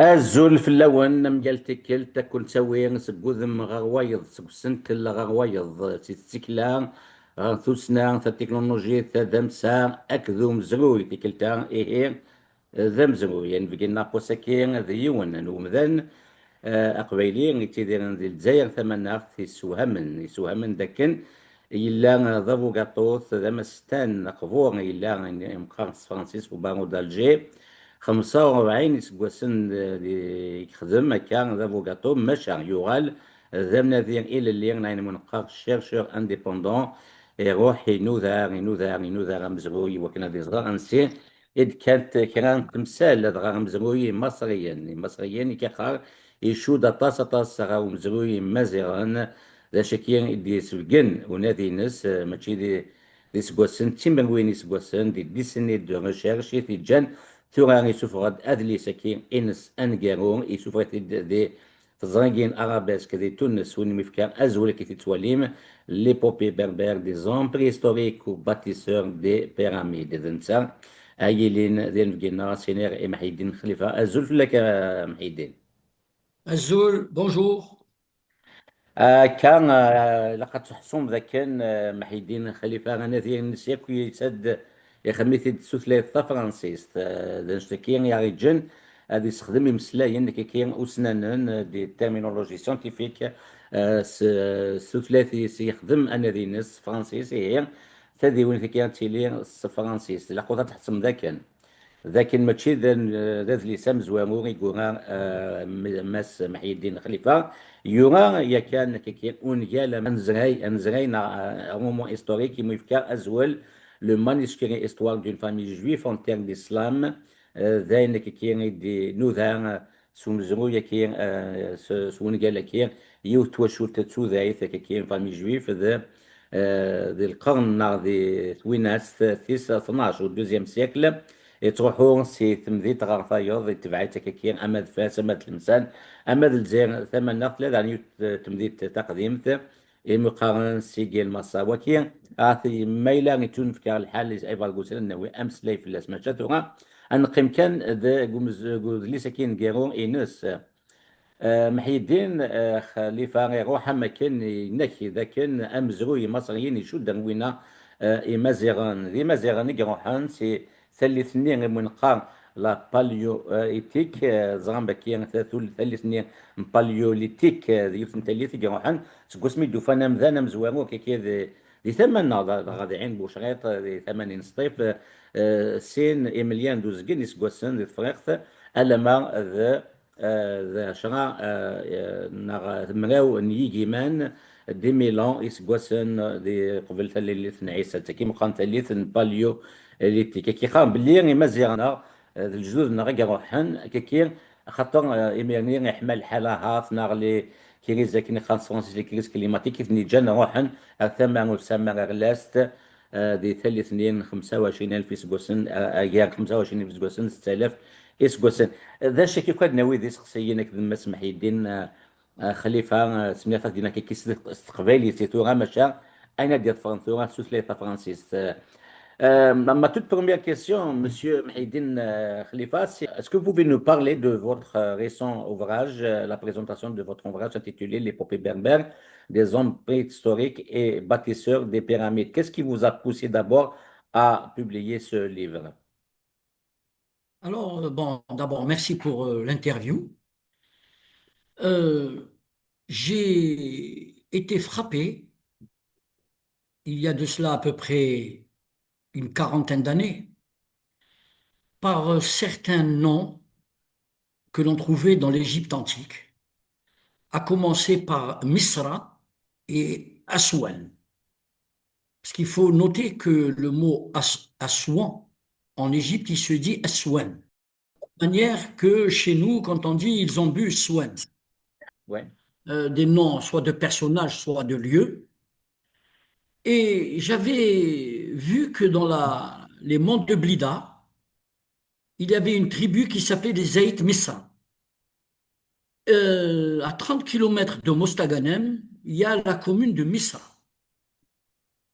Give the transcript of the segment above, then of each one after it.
الزول في اللون مجال تكل تاكل تسوي سكوذم غوايض سكسنت غوايض تستكلا ثوسنا التكنولوجيا دمسا اكذوم زروي تكلتا ايه ذم زروي يعني بقينا قوسكين ذيون ومذن اقبيلي تيديرن ذي الجزائر ثمن يسوهمن داكن إلا ضربو قاطوث ذا مستان قبور إلا مقارنس فرانسيس وبانو دالجي 45 يسقوسن يخدم كان ذا بوغاتو مشى يغال ذا مناذير إلى اللي ناين منقار شيرشور انديبوندون يروح ينوذر مزروي وكنا دي صغار انسي إذ كانت كان تمثال دغا مزروي مصريين كيقار يشود طاس غاو مزروي مزيغان ذا شكيان إدي سلقن ونادي ناس ماشي دي سقوسن تيمبر وين يسقوسن دي سني دو ريشيرش في جان ثورا يسوفغاد أدلي سكين إنس أنجارون يسوفغاد دي تزرقين أرابيسك دي تونس وني مفكار أزول كي تتواليم ليبوبي بربر دي زون بريستوريك و باتيسور دي بيراميد دنسا أيلين دين فينا سينير محي الدين خليفة أزول لك محي الدين Azul, bonjour. كان لقد تحصم ذا كان محي الدين خليفة أنا ذي نسيك يسد يخميث السوثليث فرانسيس ذا نشتكين يا رجل هذا يستخدم يمسلاين كيكين أسنانن دي ترمينولوجي سيانتيفيك السوثليث يخدم أنا ذي نس فرانسيس هي تذي وين كيان تيلي فرانسيس لقد تحصم ذا كان لكن ماشي ذا ذي سام زوامور يقولها ماس محي الدين خليفه يورا يا كان كي اونجال انزراي نا رومون هيستوريك يفكر ازول لو مانuscrit histoire d'une famille juive en terre d'islam ذاين كي دي نوذا سومزرو يا كي سونجال كي يوتوشو تتسو ذايث كي فامي جويف ذا ذي القرن ذي ثويناس ثيس 12 و دوزيام سيكل تروحون سي تمذيت غار فايض تبعيتك كين اما فاس اما تلمسان اما الجزائر ثمن نقل يعني تمذيت تقديمت مقارنة سي جيل مصا وكي اعطي ميلا نتون في الحال اللي ايضا قلت لنا امس لي في الاسماء شاتوها ان قيم كان ذا قومز لي ساكين كيرون انس محي الدين خليفة يروح مكان ينكي ذا كان أمزروي مصريين يشد وينا إمازيغان ذي مازيغان يروحان سي ثلثنين من قار لا باليو إيتيك زغان بكيان ثلثنين باليوليتيك ذي يثن ثلث يروحان سقسمي دوفانا مذانا مزوارو كي ذي ثمن غادعين بوشغيط ذي ثمانين سطيف سين إيميليان دوزقين يسقسن ذي فريخت ألما ذا ذا شرا مراو نيجي مان دي ميلان إسقوسن دي قبل ثلث نعيسة كي مقام ثلث باليو اللي كي خام باللي مزيانا الجدود نغا روحن كي خاطر إميرني يحمل حالة هاف نغلي كيريزا كي خاص فرنسي لي كريز كليماتيك كيف نيجان روحن ثمن وسمى غلاست دي ثلث اثنين 25,000 إسقوسن أجيال 25,000 إسقوسن 6,000 إسقوسن ذا الشيء كيف كنا نوي شخصيا كذا ما سمح يدين خليفه سميتها دينا كي استقبالي سيتو ماشا اين ديال فرنسا سوثلاثه فرانسيس ma toute première question, Monsieur Mahidine Khalifa, c'est est-ce que vous pouvez nous parler de votre récent ouvrage, la présentation de votre ouvrage intitulé L'épopée berbère, des hommes préhistoriques et bâtisseurs des pyramides. Qu'est-ce qui vous a poussé d'abord à publier ce livre? Alors, bon, d'abord, merci pour l'interview. Euh, j'ai été frappé, il y a de cela à peu près une quarantaine d'années, par certains noms que l'on trouvait dans l'Égypte antique, à commencer par Misra et Aswan. Parce qu'il faut noter que le mot Aswan, en Égypte, il se dit Aswan. De manière que chez nous, quand on dit ils ont bu Swan, Ouais. des noms soit de personnages, soit de lieux. Et j'avais vu que dans les monts de Blida, il y avait une tribu qui s'appelait les Zaït Missa. À 30 kilomètres de Mostaganem, il y a la commune de Missa.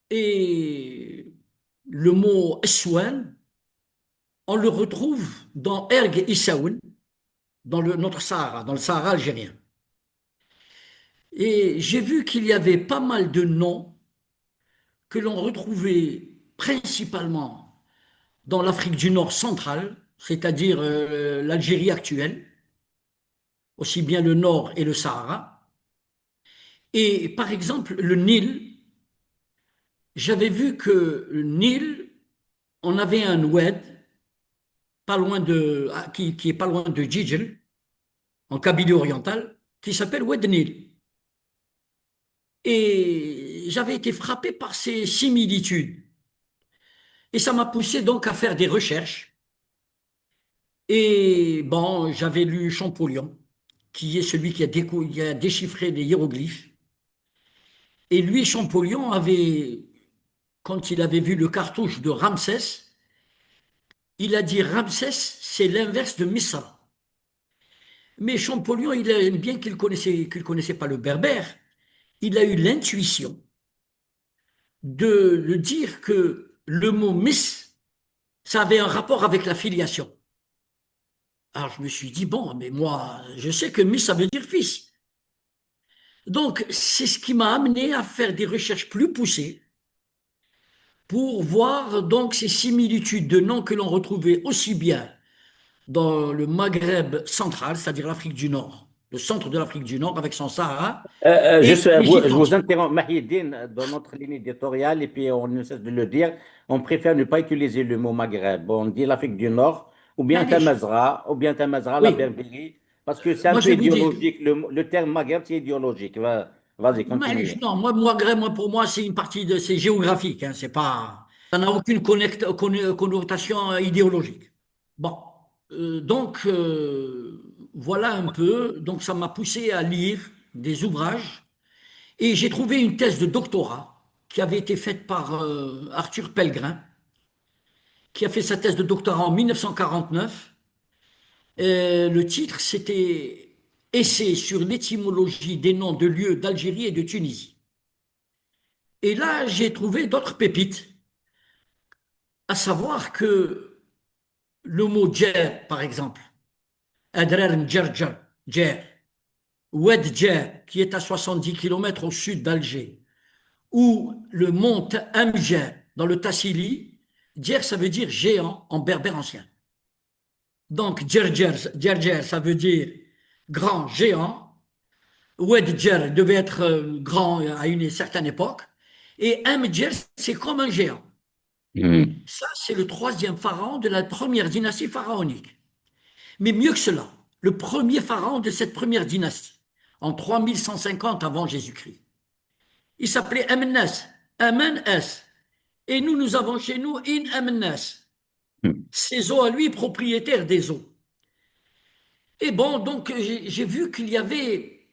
Et le mot Eswan, on le retrouve dans Erg Issaoun, notre Sahara, dans le Sahara algérien. Et j'ai vu qu'il y avait pas mal de noms que l'on retrouvait principalement dans l'Afrique du Nord centrale, c'est-à-dire l'Algérie actuelle, aussi bien le Nord et le Sahara. Et par exemple, le Nil, j'avais vu que le Nil, on avait un oued pas loin qui est pas loin de Djidjel, en Kabylie orientale, qui s'appelle Oued Nil. Et j'avais été frappé par ces similitudes. Et ça m'a poussé donc à faire des recherches. Et bon, j'avais lu Champollion, qui est celui qui a déchiffré les hiéroglyphes. Et lui, Champollion avait, quand il avait vu le cartouche de Ramsès, il a dit Ramsès, c'est l'inverse de Misra. Mais Champollion, bien qu'il connaissait pas le berbère, il a eu l'intuition de dire que le mot Miss, ça avait un rapport avec la filiation. Alors je me suis dit, bon, mais moi, je sais que Miss, ça veut dire fils. Donc, c'est ce qui m'a amené à faire des recherches plus poussées pour voir donc ces similitudes de noms que l'on retrouvait aussi bien dans le Maghreb central, c'est-à-dire l'Afrique du Nord, le centre de l'Afrique du Nord avec son Sahara, et l'Égypte Je vous entière. interromps, Mahidine, dans notre ligne éditoriale, et puis on ne cesse de le dire, on préfère ne pas utiliser le mot Maghreb. On dit l'Afrique du Nord, معليش. ou bien Tamazra, la Oui, Berbérie, parce que c'est un moi je peu vais vous dire, idéologique. Le terme Maghreb, c'est idéologique. Vas-y, معليش, continue. non, moi, Maghreb, moi, pour moi, c'est une partie de, c'est géographique, hein, c'est pas, ça n'a aucune connotation idéologique. Bon, voilà un peu, donc ça m'a poussé à lire des ouvrages et j'ai trouvé une thèse de doctorat qui avait été faite par Arthur Pellegrin, qui a fait sa thèse de doctorat en 1949. Le titre, c'était Essai sur l'étymologie des noms de lieux d'Algérie et de Tunisie. Et là, j'ai trouvé d'autres pépites, à savoir que le mot djer, par exemple, Adrar Ndjerjer, djer, Oued Djer, qui est à 70 kilomètres au sud d'Alger, ou le mont Amjer dans le Tassili, djer, ça veut dire géant en berbère ancien. Donc, djerjer, ça veut dire grand, géant. Oued Djer devait être grand à une certaine époque. Et Amjer, c'est comme un géant. Hmm. Ça, c'est le troisième pharaon de la première dynastie pharaonique. Mais mieux que cela, le premier pharaon de cette première dynastie, en 3150 avant Jésus-Christ. Il s'appelait Amenès, Amenès. Et nous, nous avons chez nous In Amenès. Ses eaux à lui, propriétaire des eaux. Et bon, donc j'ai vu qu'il y avait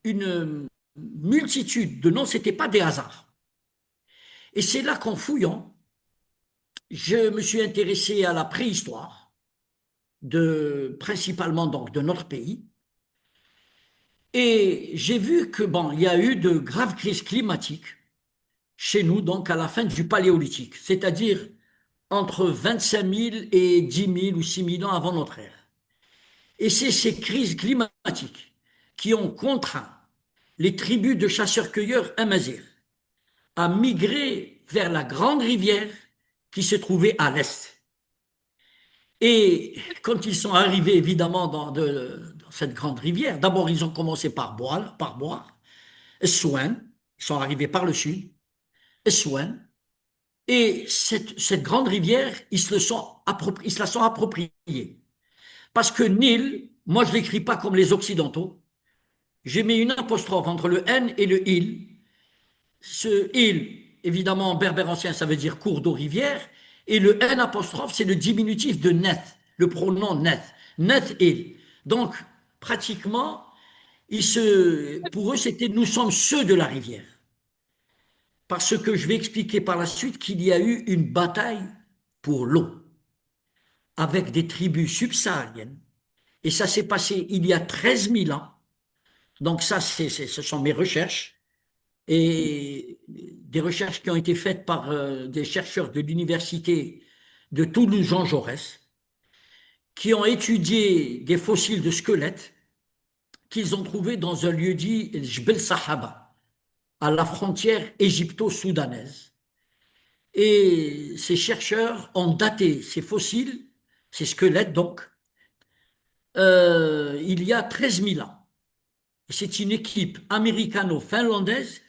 une multitude de noms, ce n'était pas des hasards. Et c'est là qu'en fouillant, je me suis intéressé à la préhistoire, principalement donc de notre pays. Et j'ai vu que bon, il y a eu de graves crises climatiques chez nous, donc à la fin du Paléolithique, c'est-à-dire entre 25 000 et 10 000 ou 6 000 ans avant notre ère. Et c'est ces crises climatiques qui ont contraint les tribus de chasseurs-cueilleurs amazirs à migrer vers la grande rivière qui se trouvait à l'est. Et quand ils sont arrivés évidemment dans cette grande rivière, d'abord ils ont commencé par boire, Essouen, ils sont arrivés par le sud, Essouen, et cette grande rivière, ils se la sont appropriée. Parce que Nil, moi je ne l'écris pas comme les Occidentaux, j'ai mis une apostrophe entre le N et le il. Ce il, évidemment en berbère ancien, ça veut dire cours d'eau rivière, et le N apostrophe, c'est le diminutif de net, le pronom net, net il. Donc, pratiquement, pour eux, c'était nous sommes ceux de la rivière. Parce que je vais expliquer par la suite qu'il y a eu une bataille pour l'eau avec des tribus subsahariennes. Et ça s'est passé il y a 13 000 ans. Donc ça, ce sont mes recherches et des recherches qui ont été faites par des chercheurs de l'université de Toulouse Jean Jaurès, qui ont étudié des fossiles de squelettes qu'ils ont trouvés dans un lieu dit Jbel Sahaba, à la frontière égypto-soudanaise. Et ces chercheurs ont daté ces fossiles, ces squelettes donc, il y a 13 000 ans. C'est une équipe américano-finlandaise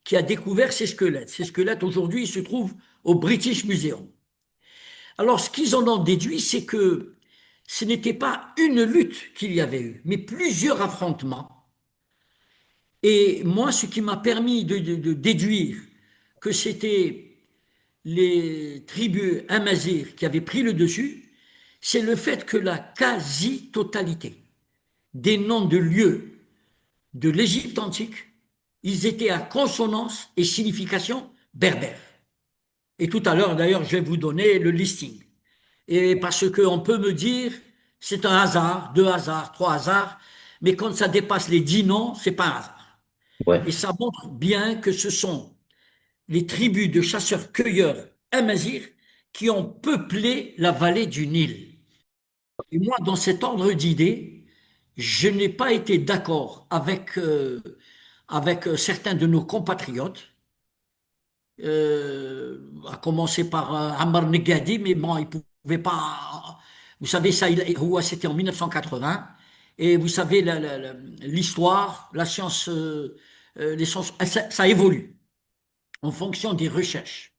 qui a découvert ces squelettes. Ces squelettes, aujourd'hui, se trouvent au British Museum. Alors, ce qu'ils en ont déduit, c'est que ce n'était pas une lutte qu'il y avait eu, mais plusieurs affrontements. Et moi, ce qui m'a permis de déduire que c'était les tribus amazirs qui avaient pris le dessus, c'est le fait que la quasi-totalité des noms de lieux de l'Égypte antique, ils étaient à consonance et signification berbère. Et tout à l'heure, d'ailleurs, je vais vous donner le listing. Et parce qu'on peut me dire, c'est un hasard, deux hasards, trois hasards, mais quand ça dépasse les 10 noms, c'est pas un hasard. Et Ouais. ça montre bien que ce sont les tribus de chasseurs-cueilleurs amazirs qui ont peuplé la vallée du Nil. Et moi, dans cet ordre d'idées, je n'ai pas été d'accord avec certains de nos compatriotes, à commencer par Ammar Negadi, mais bon, il pouvait pas. Vous savez, ça, c'était en 1980. Et vous savez, l'histoire, la science, les sciences, ça évolue en fonction des recherches.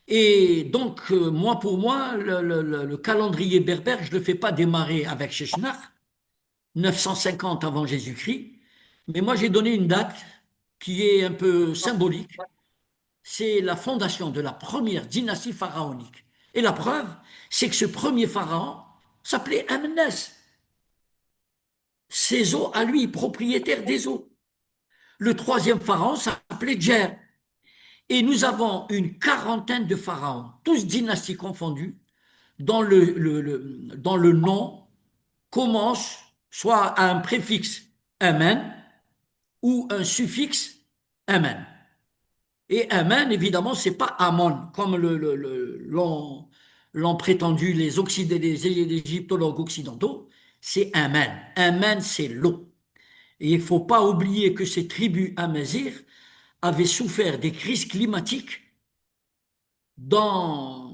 Et donc, moi, pour moi, le calendrier berbère, je ne le fais pas démarrer avec Sheshnar, 950 avant Jésus-Christ, mais moi, j'ai donné une date qui est un peu symbolique. C'est la fondation de la première dynastie pharaonique. Et la preuve, c'est que ce premier pharaon s'appelait Amnès. Ses eaux à lui, propriétaire des eaux. Le troisième pharaon s'appelait Djer. Et nous avons une quarantaine de pharaons, tous dynasties confondues, dont dont le nom commence soit à un préfixe Amen ou un suffixe Amen. Et Amen, évidemment, c'est pas Amon, comme l'ont prétendu les égyptologues occidentaux, c'est Amen. Amen, c'est l'eau. Et il ne faut pas oublier que ces tribus amazirs avaient souffert des crises climatiques dans,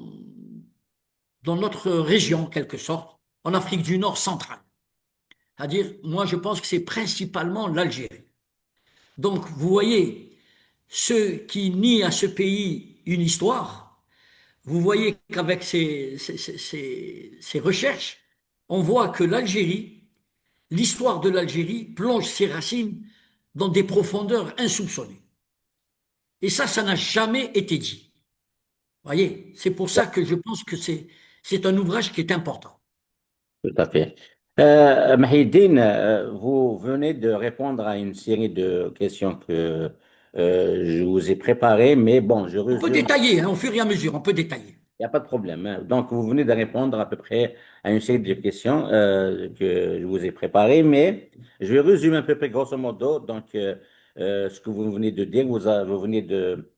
dans notre région, en quelque sorte, en Afrique du Nord centrale. C'est-à-dire, moi, je pense que c'est principalement l'Algérie. Donc, vous voyez, ceux qui nient à ce pays une histoire, vous voyez qu'avec ces recherches, on voit que l'Algérie, l'histoire de l'Algérie plonge ses racines dans des profondeurs insoupçonnées. Et ça n'a jamais été dit. Vous voyez, c'est pour ça que je pense que c'est un ouvrage qui est important. Tout à fait. Mahidine, vous venez de répondre à une série de questions que je vous ai préparées, mais bon, je On peut résume. détailler, hein, au fur et à mesure, on peut détailler. Il n'y a pas de problème, hein. Donc, vous venez de répondre à peu près à une série de questions que je vous ai préparées, mais je vais résumer à peu près grosso modo. Donc, ce que vous venez de dire, vous venez de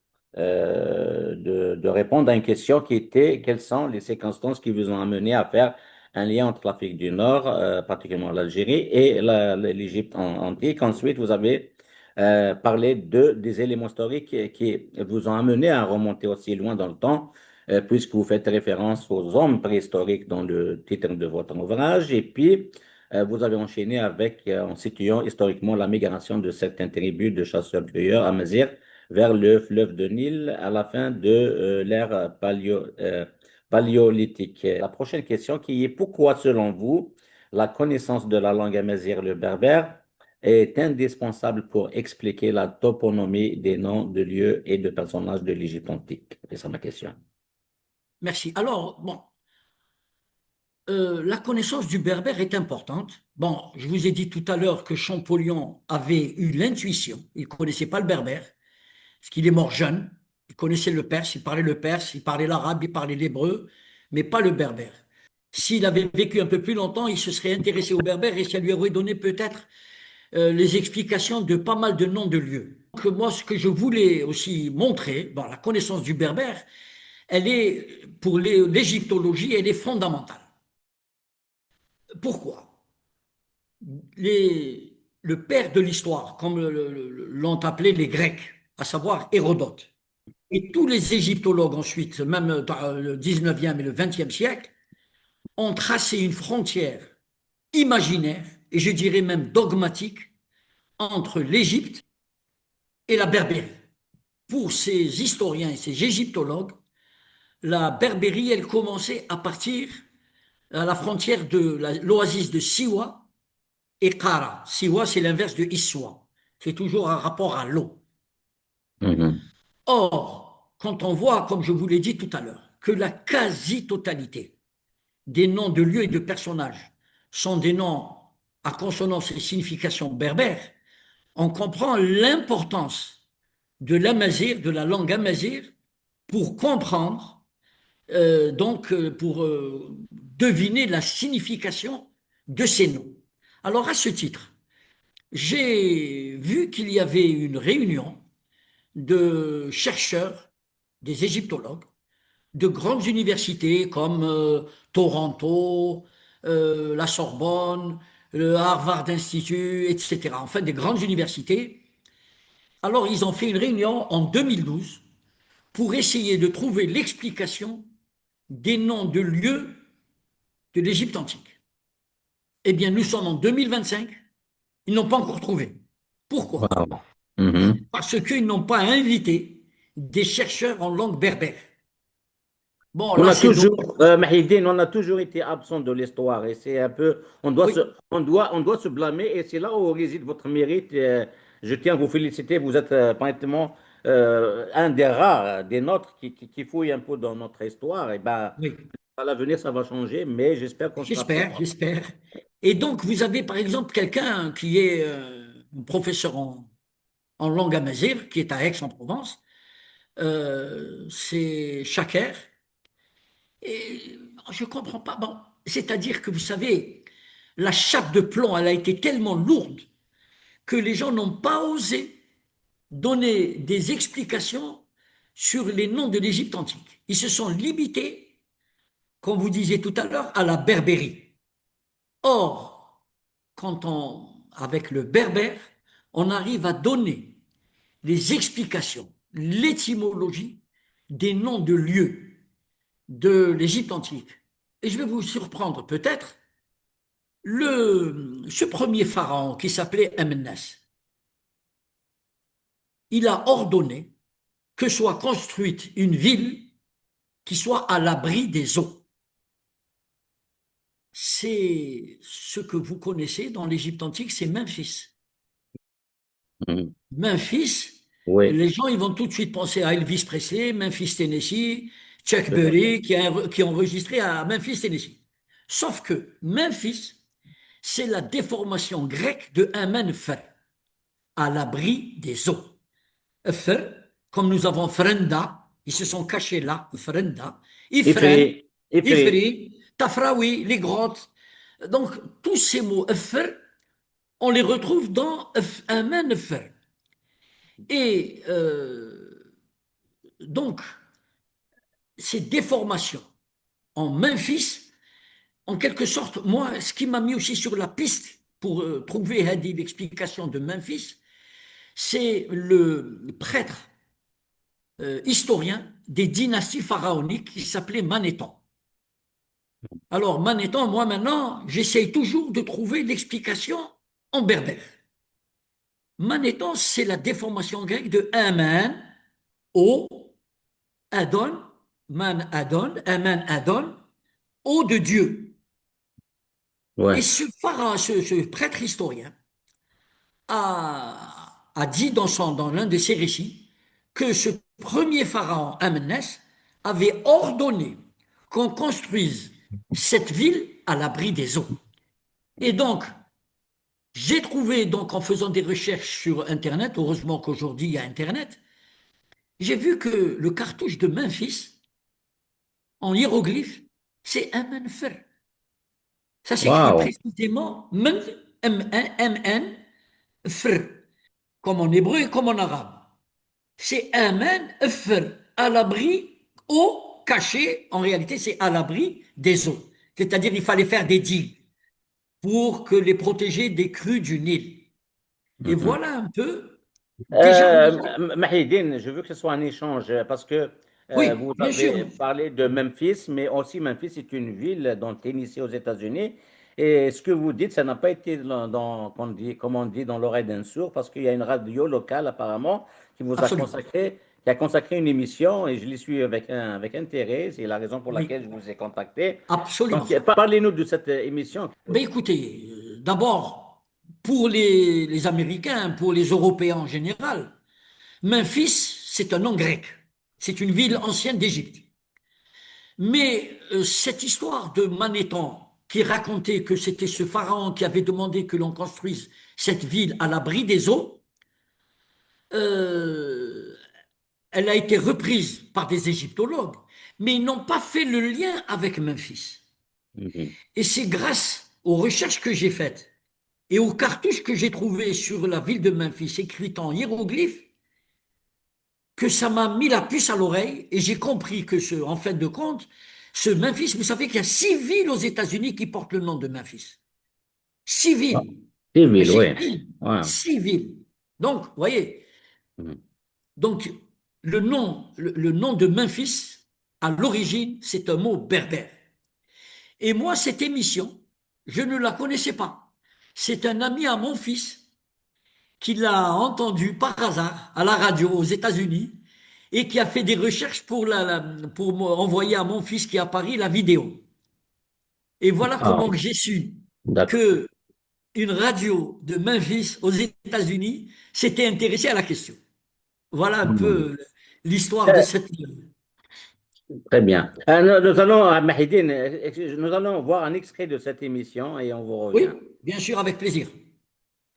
répondre à une question qui était quelles sont les circonstances qui vous ont amené à faire un lien entre l'Afrique du Nord, particulièrement l'Algérie, et l'Égypte antique. Ensuite, vous avez parlé des éléments historiques qui vous ont amené à remonter aussi loin dans le temps puisque vous faites référence aux hommes préhistoriques dans le titre de votre ouvrage. Et puis, vous avez enchaîné avec, en situant historiquement la migration de certaines tribus de chasseurs-cueilleurs amazirs vers le fleuve de Nil à la fin de l'ère paléolithique. La prochaine question qui est pourquoi, selon vous, la connaissance de la langue amazigh, le berbère, est indispensable pour expliquer la toponymie des noms de lieux et de personnages de l'Égypte antique? C'est ça ma question. Merci. Alors, bon, la connaissance du berbère est importante. Bon, je vous ai dit tout à l'heure que Champollion avait eu l'intuition. Il ne connaissait pas le berbère, parce qu'il est mort jeune. Il connaissait le perse, il parlait l'arabe, il parlait l'hébreu, mais pas le berbère. S'il avait vécu un peu plus longtemps, il se serait intéressé au berbère et ça lui aurait donné peut-être les explications de pas mal de noms de lieux. Donc, moi, ce que je voulais aussi montrer, bon, la connaissance du berbère, elle est, pour l'égyptologie, elle est fondamentale. Pourquoi? Le père de l'histoire, comme l'ont appelé les Grecs, à savoir Hérodote, et tous les égyptologues ensuite, même dans le 19e et le 20e siècle, ont tracé une frontière imaginaire, et je dirais même dogmatique, entre l'Égypte et la Berbérie. Pour ces historiens et ces égyptologues, la Berbérie, elle commençait à partir à la frontière de l'oasis de Siwa et Qara. Siwa, c'est l'inverse de Issoua. C'est toujours un rapport à l'eau. Mhm. Or, quand on voit, comme je vous l'ai dit tout à l'heure, que la quasi-totalité des noms de lieux et de personnages sont des noms à consonance et signification berbère, on comprend l'importance de l'amazigh, de la langue amazigh, pour comprendre, pour deviner la signification de ces noms. Alors, à ce titre, j'ai vu qu'il y avait une réunion de chercheurs, des égyptologues, de grandes universités comme Toronto, la Sorbonne, le Harvard Institute, etc. Enfin, des grandes universités. Alors, ils ont fait une réunion en 2012 pour essayer de trouver l'explication des noms de lieux de l'Égypte antique. Eh bien, nous sommes en 2025, ils n'ont pas encore trouvé. Pourquoi? Wow. Mhm. Parce qu'ils n'ont pas invité des chercheurs en langue berbère. Bon, On là, a c'est donc. toujours, Mahidine, on a toujours été absent de l'histoire et c'est un peu, Oui, on doit se blâmer et c'est là où réside votre mérite. Je tiens à vous féliciter, vous êtes pratiquement un des rares, des nôtres qui fouillent un peu dans notre histoire. Et ben, oui. à l'avenir, ça va changer, mais j'espère qu'on sera plus J'espère, fort. j'espère. Et donc, vous avez par exemple quelqu'un qui est un professeur en langue amazigh, qui est à Aix-en-Provence, c'est Chaker. Et je ne comprends pas. Bon, c'est-à-dire que vous savez, la chape de plomb, elle a été tellement lourde que les gens n'ont pas osé donner des explications sur les noms de l'Égypte antique. Ils se sont limités, comme vous disiez tout à l'heure, à la Berbérie. Or, avec le berbère, on arrive à donner les explications, l'étymologie des noms de lieux de l'Égypte antique. Et je vais vous surprendre peut-être, ce premier pharaon qui s'appelait Amnas, il a ordonné que soit construite une ville qui soit à l'abri des eaux. C'est ce que vous connaissez dans l'Égypte antique, c'est Memphis. Mhm. Memphis, Oui, les gens ils vont tout de suite penser à Elvis Presley, Memphis, Tennessee, Chuck tout à fait. Berry qui a enregistré à Memphis, Tennessee. Sauf que Memphis, c'est la déformation grecque de Amenfer, à l'abri des eaux. Fer, comme nous avons Frenda, ils se sont cachés là, Frenda, Ifren, Ifri, Ifri. Ifri, Tafraoui, les grottes. Donc, tous ces mots Fer, on les retrouve dans Amenfer. Et donc, ces déformations en Memphis, en quelque sorte, moi, ce qui m'a mis aussi sur la piste pour trouver l'explication de Memphis, c'est le prêtre historien des dynasties pharaoniques qui s'appelait Manéthon. Alors, Manéthon, moi maintenant, j'essaye toujours de trouver l'explication en berbère. Manéthon, c'est la déformation grecque de Aman, eau, Adon, Man Adon, Aman Adon, eau de Dieu. Et Ouais. ce pharaon, ce prêtre historien, a dit dans l'un de ses récits que ce premier pharaon Amenès avait ordonné qu'on construise cette ville à l'abri des eaux. Et donc, j'ai trouvé, donc, en faisant des recherches sur Internet, heureusement qu'aujourd'hui il y a Internet, j'ai vu que le cartouche de Memphis, en hiéroglyphe, c'est Amenfer. Ça s'écrit Waouh. précisément M-N, Fr, comme en hébreu et comme en arabe. C'est Amen, Fr, à l'abri, eau cachée. En réalité, c'est à l'abri des eaux. C'est-à-dire, il fallait faire des digues. pour que les protéger des crues du Nil. Et Mhm. voilà un peu, déjà on a... Mahidine, je veux que ce soit un échange parce que Oui, vous bien sûr. avez parlé de Memphis, mais aussi Memphis est une ville dans le Tennessee aux États-Unis. Et ce que vous dites, ça n'a pas été comme on dit, dans l'oreille d'un sourd, parce qu'il y a une radio locale apparemment qui vous a Absolument. consacré, qui a consacré une émission et je l'ai suivie avec intérêt. C'est la raison pour laquelle Oui, je vous ai contacté. Donc, absolument. parlez-nous de cette émission. Ben écoutez, d'abord, pour les Américains, pour les Européens en général, Memphis, c'est un nom grec. C'est une ville ancienne d'Égypte. Mais cette histoire de Manéthon, qui racontait que c'était ce pharaon qui avait demandé que l'on construise cette ville à l'abri des eaux, euh, elle a été reprise par des égyptologues, mais ils n'ont pas fait le lien avec Memphis. Mhm. Et c'est grâce aux recherches que j'ai faites et aux cartouches que j'ai trouvées sur la ville de Memphis écrites en hiéroglyphes que ça m'a mis la puce à l'oreille et j'ai compris que en fin de compte, ce Memphis, vous savez qu'il y a 6 villes aux États-Unis qui portent le nom de Memphis. 6 villes. Civil, J'ai oui. dit Ouais. 6 villes. Donc, vous voyez, Mhm. donc le nom de Memphis, à l'origine, c'est un mot berbère. Et moi, cette émission, je ne la connaissais pas. C'est un ami à mon fils qui l'a entendu par hasard à la radio aux États-Unis et qui a fait des recherches pour envoyer à mon fils qui est à Paris la vidéo. Et voilà Ah, comment j'ai su d'accord. que une radio de Memphis aux États-Unis s'était intéressée à la question. Voilà un Mhm. peu l'histoire de cette... Très bien. Nous allons, Mahidine, nous allons voir un extrait de cette émission et on vous revient. Oui, bien sûr, avec plaisir.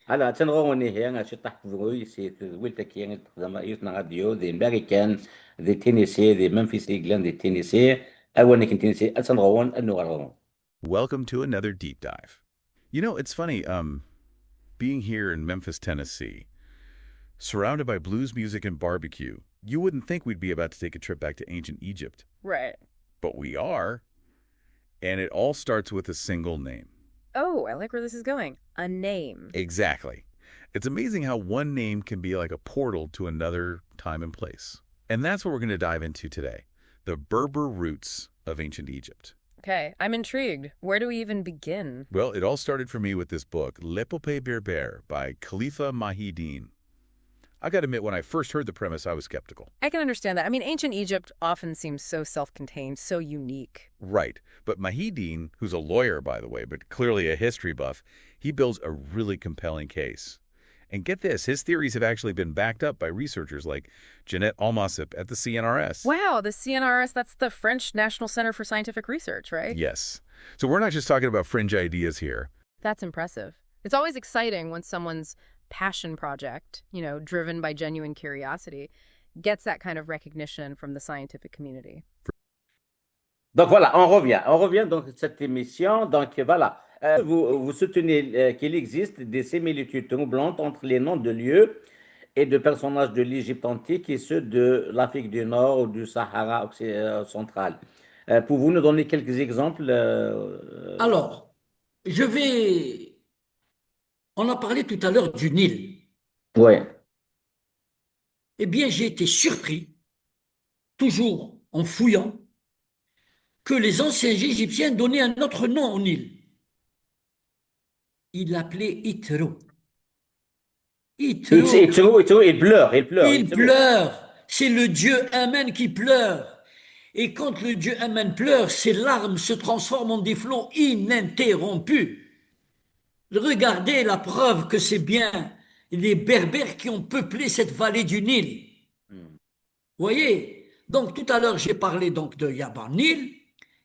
هلا تنغوني هي شطح فوي سي ويلتا كيان زعما يوتنا راديو دي امريكان دي تينيسي دي ممفيس إيجلان دي تينيسي أول نكن تينيسي أتنغون أنو غرون. Welcome to another deep dive. You know, it's funny, being here in Memphis, Tennessee, surrounded by blues music and barbecue, you wouldn't think we'd be about to take a trip back to ancient Egypt. Right. But we are, and it all starts with a single name. Oh, I like where this is going. A name. Exactly. It's amazing how one name can be like a portal to another time and place. And that's what we're going to dive into today, the Berber roots of ancient Egypt. Okay, I'm intrigued. Where do we even begin? Well, it all started for me with this book, L'Épopée Berbère by Khalifa Mahidine. I got to admit, when I first heard the premise, I was skeptical. I can understand that. I mean, ancient Egypt often seems so self-contained, so unique. Right. But Mahidine, who's a lawyer, by the way, but clearly a history buff, he builds a really compelling case. And get this, his theories have actually been backed up by researchers like Jeanette Almasip at the CNRS. Wow, the CNRS, that's the French National Center for Scientific Research, right? Yes. So we're not just talking about fringe ideas here. That's impressive. It's always exciting when someone's passion project, driven by genuine curiosity, gets that kind of recognition from the scientific community. Donc voilà, on revient donc à cette émission. Donc voilà, vous soutenez qu'il existe des similitudes troublantes entre les noms de lieux et de personnages de l'Égypte antique et ceux de l'Afrique du Nord ou du Sahara central. Pouvez-vous nous donner quelques exemples Alors, je vais... On a parlé tout à l'heure du Nil. Ouais. Eh bien, j'ai été surpris, toujours en fouillant, que les anciens Égyptiens donnaient un autre nom au Nil. Ils l'appelaient Itro. Itro, Il pleure, il pleure, il pleure. C'est le dieu Amen qui pleure. Et quand le dieu Amen pleure, ses larmes se transforment en des flots ininterrompus. Regardez la preuve que c'est bien les Berbères qui ont peuplé cette vallée du Nil. Hmm. Vous voyez? Donc tout à l'heure, j'ai parlé donc de Yaban Nil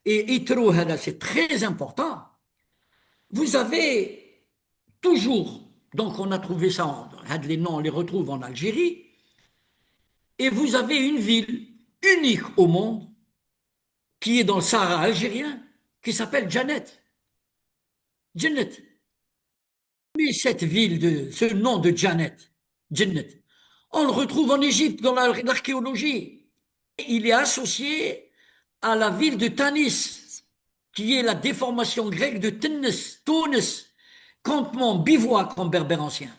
et Itro, c'est très important. Vous avez toujours, donc on a trouvé ça, les noms, on les retrouve en Algérie, et vous avez une ville unique au monde qui est dans le Sahara algérien, qui s'appelle Janet. Janet. Mais cette ville, ce nom de Janet, Janet, on le retrouve en Égypte dans l'archéologie. Il est associé à la ville de Tanis, qui est la déformation grecque de Tunis. campement, bivouac en berbère ancien.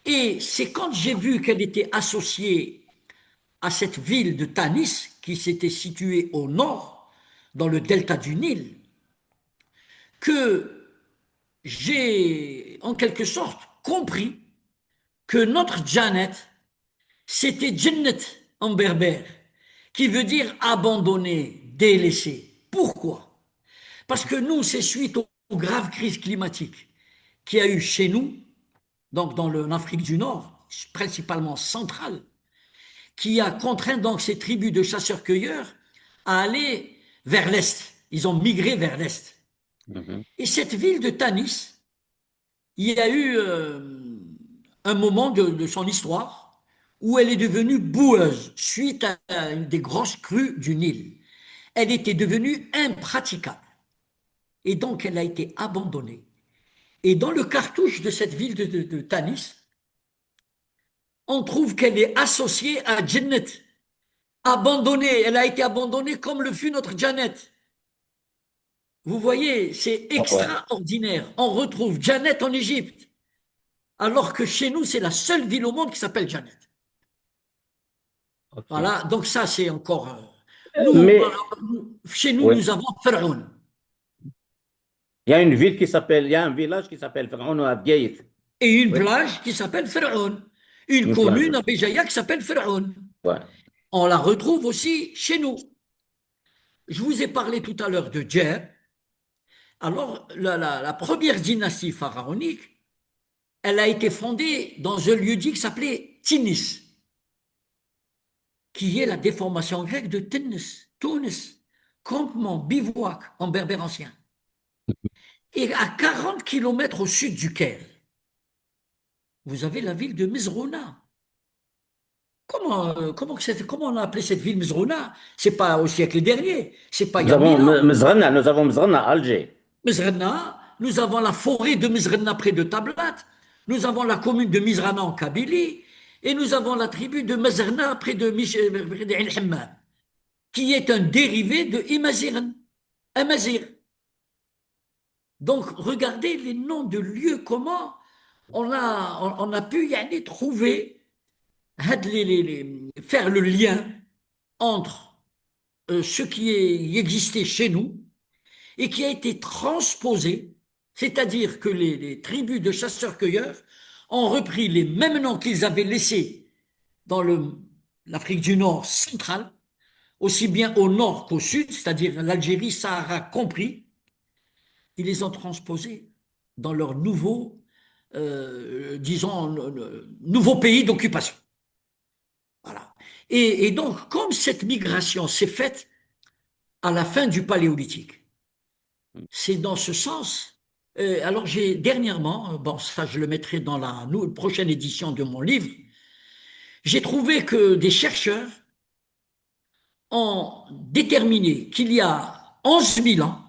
Et c'est quand j'ai vu qu'elle était associée à cette ville de Tanis, qui s'était située au nord, dans le delta du Nil, que j'ai en quelque sorte compris que notre Janet, c'était Jannat en berbère, qui veut dire abandonné, délaissé. Pourquoi? Parce que nous, c'est suite aux graves crises climatiques qu'il y a eu chez nous, donc en Afrique du Nord, principalement centrale, qui a contraint donc ces tribus de chasseurs-cueilleurs à aller vers l'Est. Ils ont migré vers l'Est. Mhm. Et cette ville de Tanis, il y a eu un moment de son histoire où elle est devenue boueuse suite à une des grosses crues du Nil. Elle était devenue impraticable. Et donc, elle a été abandonnée. Et dans le cartouche de cette ville de Tanis, on trouve qu'elle est associée à Jannat. Abandonnée, elle a été abandonnée comme le fut notre Janet. Vous voyez, c'est Ouais, extraordinaire. On retrouve Janet en Égypte, alors que chez nous, c'est la seule ville au monde qui s'appelle Janet. ok. Voilà, donc ça, c'est encore. Nous, Mais, chez nous, oui, nous avons Pharaon il y a une ville qui s'appelle, il y a un village qui s'appelle Pharaon à Bgaït. et une Oui, plage qui s'appelle Pharaon, une une plage. commune à Béjaïa qui s'appelle Pharaon. Ouais. On la retrouve aussi chez nous. Je vous ai parlé tout à l'heure de Djer. Alors, la première dynastie pharaonique, elle a été fondée dans un lieu dit qui s'appelait Tinis, qui est la déformation grecque de Tennis, Tunis, campement, bivouac en berbère ancien. Et à 40 kilomètres au sud du Caire, vous avez la ville de Mizrouna. Comment on a appelé cette ville Mizrouna? C'est pas au siècle dernier, c'est pas il y a 1000 ans. Nous avons Mzrana à Alger. Mizrana, nous avons la forêt de Mizrana près de Tablat, nous avons la commune de Mizrana en Kabylie, et nous avons la tribu de Mazrna près de El Hammam, qui est un dérivé de Imazirn, Amazir. Donc, regardez les noms de lieux, comment on a pu y aller trouver, faire le lien entre ce qui existait chez nous et qui a été transposé, c'est-à-dire que les tribus de chasseurs-cueilleurs ont repris les mêmes noms qu'ils avaient laissés dans l'Afrique du Nord centrale, aussi bien au nord qu'au sud, c'est-à-dire l'Algérie, Sahara compris, ils les ont transposés dans leur disons, nouveau pays d'occupation. Voilà. Et donc, comme cette migration s'est faite à la fin du Paléolithique, c'est dans ce sens. Alors j'ai dernièrement, bon ça je le mettrai dans la prochaine édition de mon livre, j'ai trouvé que des chercheurs ont déterminé qu'il y a 11 000 ans,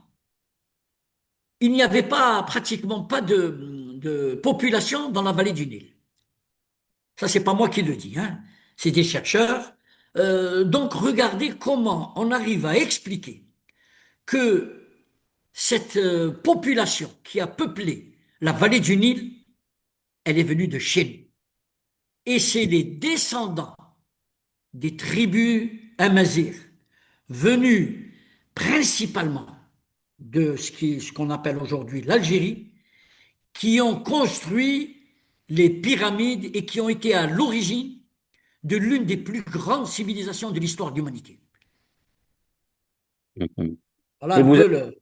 il n'y avait pratiquement pas de population dans la vallée du Nil. Ça, c'est pas moi qui le dis, hein. C'est des chercheurs. Donc, regardez comment on arrive à expliquer que cette population qui a peuplé la vallée du Nil, elle est venue de chez nous. Et c'est les descendants des tribus amazirs, venus principalement de ce qu'on appelle aujourd'hui l'Algérie, qui ont construit les pyramides et qui ont été à l'origine de l'une des plus grandes civilisations de l'histoire de l'humanité. Mhm. Voilà Et un vous peu êtes, le.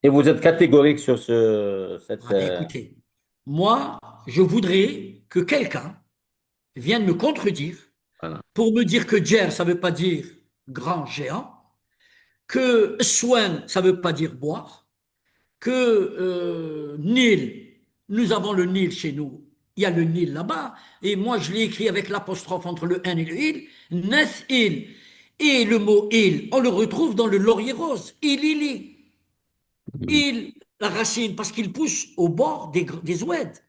et vous êtes catégorique sur cette. Ah ben écoutez, moi, je voudrais que quelqu'un vienne me contredire Voilà. pour me dire que Djer, ça ne veut pas dire grand géant, que Swen, ça ne veut pas dire boire, que Nil, nous avons le Nil chez nous, il y a le Nil là-bas, et moi je l'ai écrit avec l'apostrophe entre le N et le il, Neth il. Et le mot il, on le retrouve dans le laurier rose, il, Mhm. il, la racine, parce qu'il pousse au bord des oueds.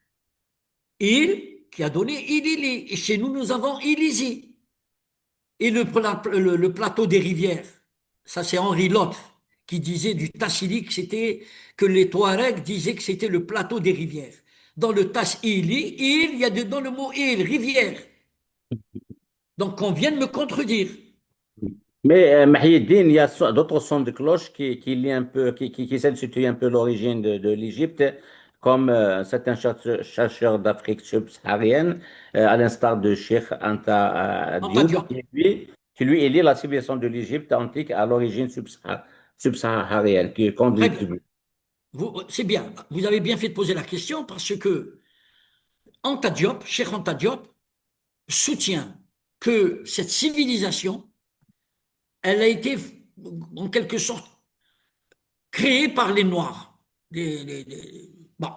Il, qui a donné il, et chez nous, nous avons ilisi. Et le plateau des rivières, ça c'est Henri Lotte qui disait du Tassili que les Touaregs disaient que c'était le plateau des rivières. Dans le Tas'ili, il y a dedans le mot il, rivière. Donc on vient de me contredire. Mais Mahieddin, il y a d'autres sons de cloche qui lient un peu, qui essaient de situer un peu l'origine de l'Égypte, comme certains chercheurs d'Afrique subsaharienne, à l'instar de Cheikh Anta Anta Diop, Diop. qui lui élit la civilisation de l'Égypte antique à l'origine subsaharienne, qui Très conduit. bien. C'est bien. Vous avez bien fait de poser la question parce que Anta Diop, Cheikh Anta Diop, soutient que cette civilisation, elle a été en quelque sorte créée par les Noirs. Bon.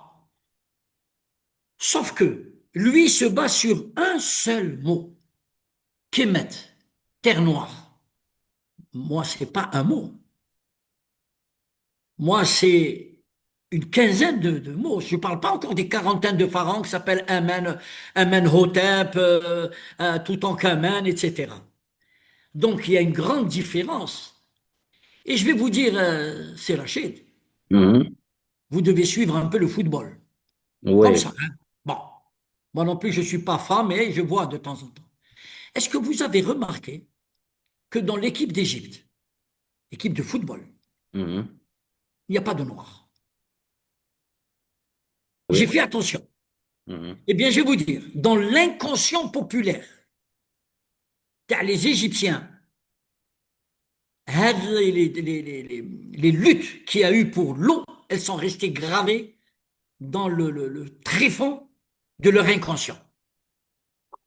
Sauf que lui se base sur un seul mot, Kemet, terre noire. Moi, c'est pas un mot. Moi, c'est une quinzaine de mots. Je ne parle pas encore des quarantaines de pharaons qui s'appellent Amenhotep, Toutankhamon, etc. Donc, il y a une grande différence. Et je vais vous dire, c'est Rachid, Mhm. vous devez suivre un peu le football. Comme Oui. ça, hein. Bon, moi non plus, je ne suis pas fan, mais je vois de temps en temps. Est-ce que vous avez remarqué que dans l'équipe d'Égypte, équipe de football, Mhm. il n'y a pas de noirs? J'ai Oui. fait attention. Mhm. Eh bien, je vais vous dire, dans l'inconscient populaire, les Égyptiens, les luttes qu'il y a eu pour l'eau, elles sont restées gravées dans le tréfonds de leur inconscient.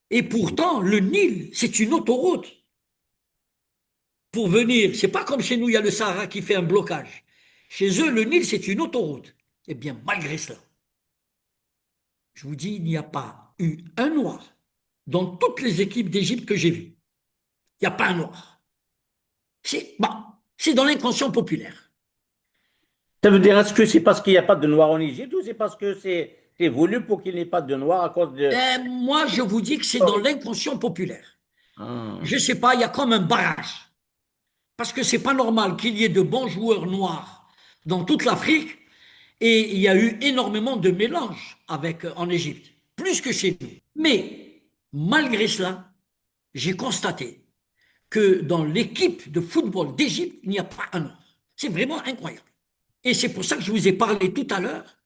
Et pourtant, le Nil, c'est une autoroute pour venir. C'est pas comme chez nous, il y a le Sahara qui fait un blocage. Chez eux, le Nil, c'est une autoroute. Eh bien, malgré cela, je vous dis, il n'y a pas eu un noir dans toutes les équipes d'Égypte que j'ai vues. Il n'y a pas un noir. C'est bon, c'est dans l'inconscient populaire. Ça veut dire, est-ce que c'est parce qu'il n'y a pas de Noirs en Égypte ou c'est parce que c'est voulu pour qu'il n'y ait pas de Noirs à cause de... Moi, je vous dis que c'est dans l'inconscient populaire. Ah. Je ne sais pas, il y a comme un barrage. Parce que c'est pas normal qu'il y ait de bons joueurs noirs dans toute l'Afrique et il y a eu énormément de mélanges avec, en Égypte, plus que chez nous. Mais malgré cela, j'ai constaté que dans l'équipe de football d'Égypte, il n'y a pas un noir. C'est vraiment incroyable. Et c'est pour ça que je vous ai parlé tout à l'heure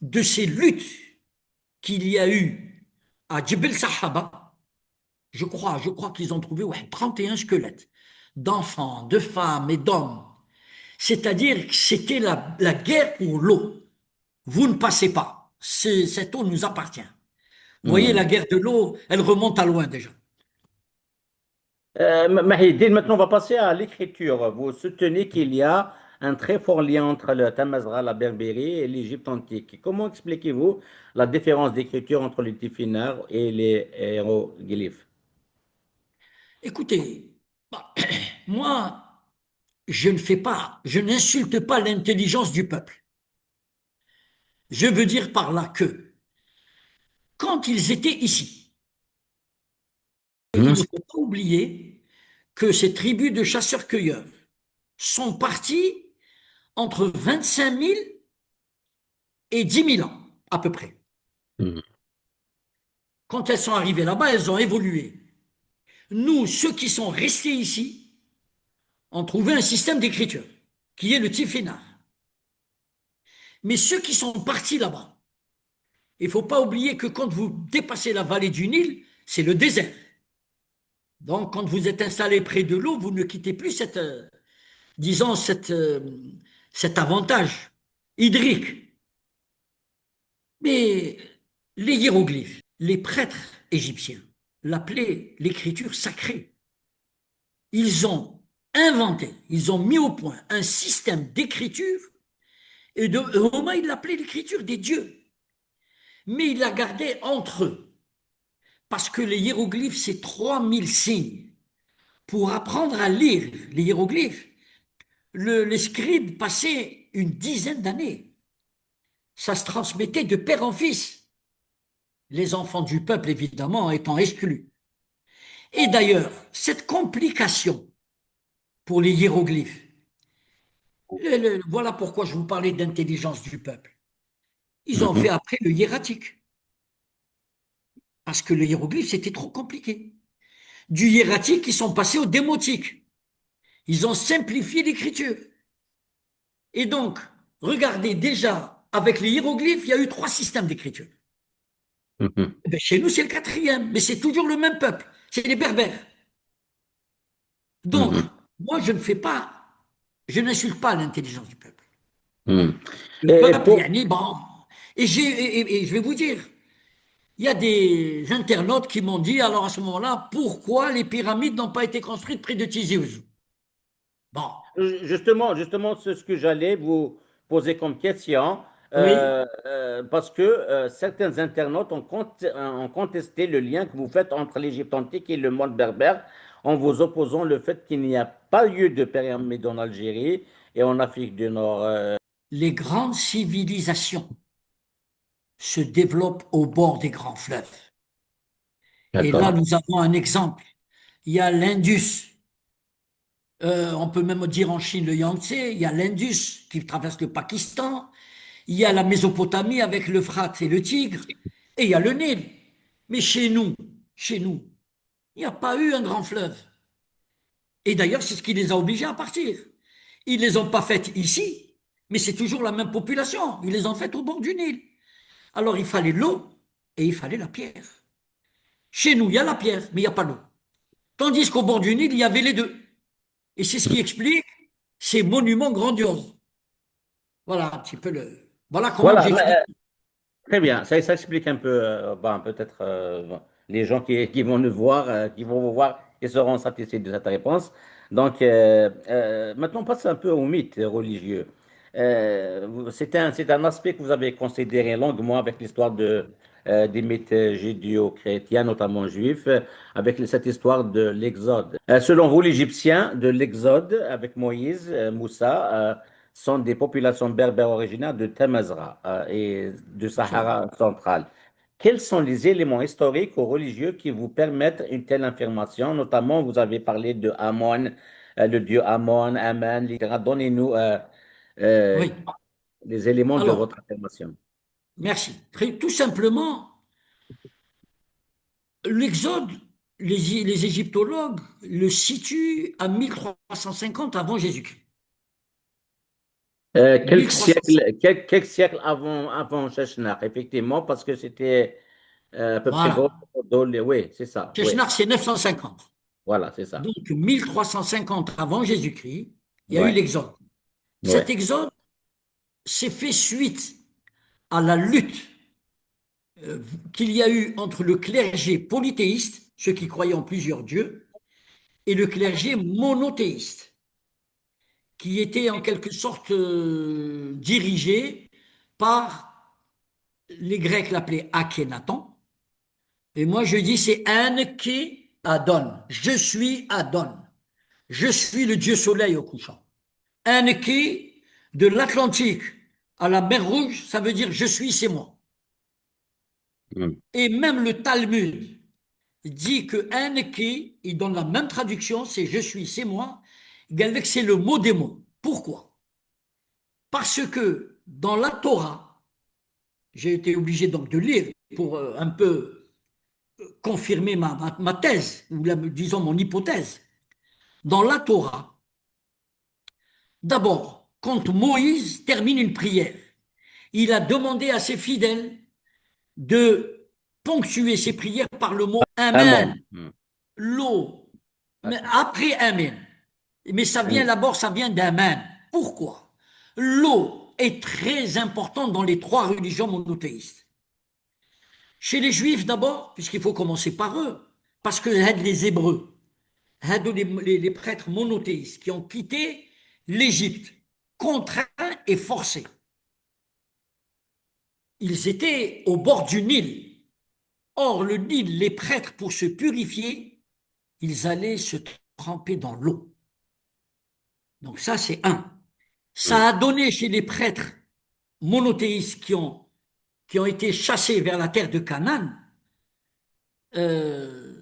de ces luttes qu'il y a eu à Djebel Sahaba. Je crois qu'ils ont trouvé ouais, 31 squelettes d'enfants, de femmes et d'hommes. C'est-à-dire que c'était la guerre pour l'eau. Vous ne passez pas. Cette eau nous appartient. Vous voyez, la Hmm. guerre de l'eau, elle remonte à loin déjà. Mahidine, maintenant on va passer à l'écriture. Vous soutenez qu'il y a un très fort lien entre le Tamazgha, la Berbérie et l'Égypte antique. Comment expliquez-vous la différence d'écriture entre les Tifinagh et les hiéroglyphes? Écoutez, bah, moi, je n'insulte pas l'intelligence du peuple. Je veux dire par là que quand ils étaient ici, il Hmm. ne faut pas oublier que ces tribus de chasseurs-cueilleurs sont parties entre 25 000 et 10 000 ans, à peu près. Hmm. Quand elles sont arrivées là-bas, elles ont évolué. Nous, ceux qui sont restés ici, ont trouvé un système d'écriture, qui est le Tifinagh. Mais ceux qui sont partis là-bas, il ne faut pas oublier que quand vous dépassez la vallée du Nil, c'est le désert. Donc, quand vous êtes installé près de l'eau, vous ne quittez plus disons, cet avantage hydrique. Mais les hiéroglyphes, les prêtres égyptiens l'appelaient l'écriture sacrée. Ils ont inventé, ils ont mis au point un système d'écriture et de Romain, il l'appelait l'écriture des dieux. Mais il la gardait entre eux. Parce que les hiéroglyphes, c'est 3000 signes. Pour apprendre à lire les hiéroglyphes, les scribes passaient une dizaine d'années. Ça se transmettait de père en fils. Les enfants du peuple, évidemment, étant exclus. Et d'ailleurs, cette complication pour les hiéroglyphes, voilà pourquoi je vous parlais d'intelligence du peuple. Ils ont fait Mhm. après le hiératique, parce que le hiéroglyphe, c'était trop compliqué. Du hiératique, ils sont passés au démotique. Ils ont simplifié l'écriture. Et donc, regardez déjà, avec les hiéroglyphes, il y a eu 3 systèmes d'écriture. Mhm. Eh ben, chez nous, c'est le quatrième, mais c'est toujours le même peuple, c'est les Berbères. Donc, Mhm. moi, je n'insulte pas l'intelligence du peuple. Mhm. Le Et peuple, il y pour, a ni bon. Et je vais vous dire, il y a des internautes qui m'ont dit, alors à ce moment-là, pourquoi les pyramides n'ont pas été construites près de Tizi Ouzou? Bon, justement, c'est ce que j'allais vous poser comme question, oui, parce que certains internautes ont contesté le lien que vous faites entre l'Égypte antique et le monde berbère, en vous opposant le fait qu'il n'y a pas eu de pyramide en Algérie et en Afrique du Nord. les grandes civilisations se développent au bord des grands fleuves. Et là, D'accord. nous avons un exemple. Il y a l'Indus. On peut même dire en Chine le Yangtze. Il y a l'Indus qui traverse le Pakistan. Il y a la Mésopotamie avec l'Euphrate et le Tigre. Et il y a le Nil. Mais chez nous, il n'y a pas eu un grand fleuve. Et d'ailleurs, c'est ce qui les a obligés à partir. Ils ne les ont pas faites ici, mais c'est toujours la même population. Ils les ont faites au bord du Nil. Alors il fallait l'eau et il fallait la pierre. Chez nous, il y a la pierre, mais il n'y a pas l'eau. Tandis qu'au bord du Nil, il y avait les deux. Et c'est ce qui explique ces monuments grandioses. Voilà un petit peu le. Voilà comment Voilà, j'explique. très bien. Ça explique un peu, bon, peut-être bon, les gens qui vont nous voir, qui vont vous voir, ils seront satisfaits de cette réponse. Donc, maintenant, on passe un peu au mythe religieux. C'est un aspect que vous avez considéré longuement avec l'histoire des mythes judéo-chrétiens, notamment juifs, avec cette histoire de l'Exode. Selon vous, l'Égyptien de l'Exode, avec Moïse, Moussa, sont des populations berbères originaires de Temazra et du Absolument. Sahara central. Quels sont les éléments historiques ou religieux qui vous permettent une telle affirmation? Notamment, vous avez parlé de Amon, le dieu Amon, Amen, etc. Donnez-nous euh, Oui. les éléments de Alors, votre affirmation. merci. Tout simplement, l'Exode, les égyptologues le situent à 1350 avant Jésus-Christ. 1300. Quelques siècles avant Sheshnar, effectivement, parce que c'était à peu près gros. Voilà. Oui, c'est ça. Oui, Sheshnar, c'est 950. voilà, c'est ça. Donc, 1350 avant Jésus-Christ, il y a eu Ouais, l'Exode. Cet ouais. Exode s'est fait suite à la lutte qu'il y a eu entre le clergé polythéiste, ceux qui croyaient en plusieurs dieux, et le clergé monothéiste, qui était en quelque sorte dirigé par, les Grecs l'appelaient Akhenaton, et moi je dis c'est Enki Adon, je suis Adon, je suis le dieu soleil au couchant. Enki, de l'Atlantique à la mer Rouge, ça veut dire je suis, c'est moi. Hmm. Et même le Talmud dit que Enki, il donne la même traduction, c'est je suis, c'est moi. Galvec, c'est le mot des mots. Pourquoi? Parce que dans la Torah, j'ai été obligé donc de lire pour un peu confirmer ma thèse, ou disons mon hypothèse. Dans la Torah, d'abord, quand Moïse termine une prière, il a demandé à ses fidèles de ponctuer ses prières par le mot Amen, Amen. Hmm. l'eau. Mais D'accord. après Amen, mais ça vient Hmm. d'abord, ça vient d'Amen. Pourquoi? L'eau est très importante dans les 3 religions monothéistes. Chez les Juifs d'abord, puisqu'il faut commencer par eux, parce que les Hébreux, les prêtres monothéistes qui ont quitté l'Égypte, contraints et forcés. Ils étaient au bord du Nil. Or, le Nil, les prêtres, pour se purifier, ils allaient se tremper dans l'eau. Donc ça, c'est un. Hmm. Ça a donné chez les prêtres monothéistes qui ont été chassés vers la terre de Canaan, euh,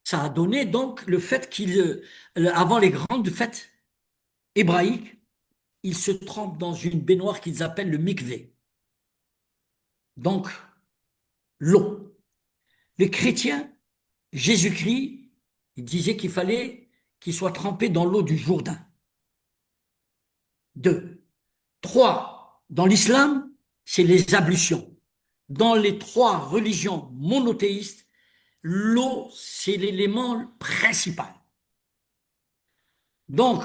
ça a donné donc le fait avant les grandes fêtes hébraïques, ils se trempent dans une baignoire qu'ils appellent le mikvé. Donc, l'eau. Les chrétiens, Jésus-Christ, il disait qu'il fallait qu'il soit trempé dans l'eau du Jourdain. Deux. Trois. Dans l'islam, c'est les ablutions. Dans les trois religions monothéistes, l'eau, c'est l'élément principal. Donc,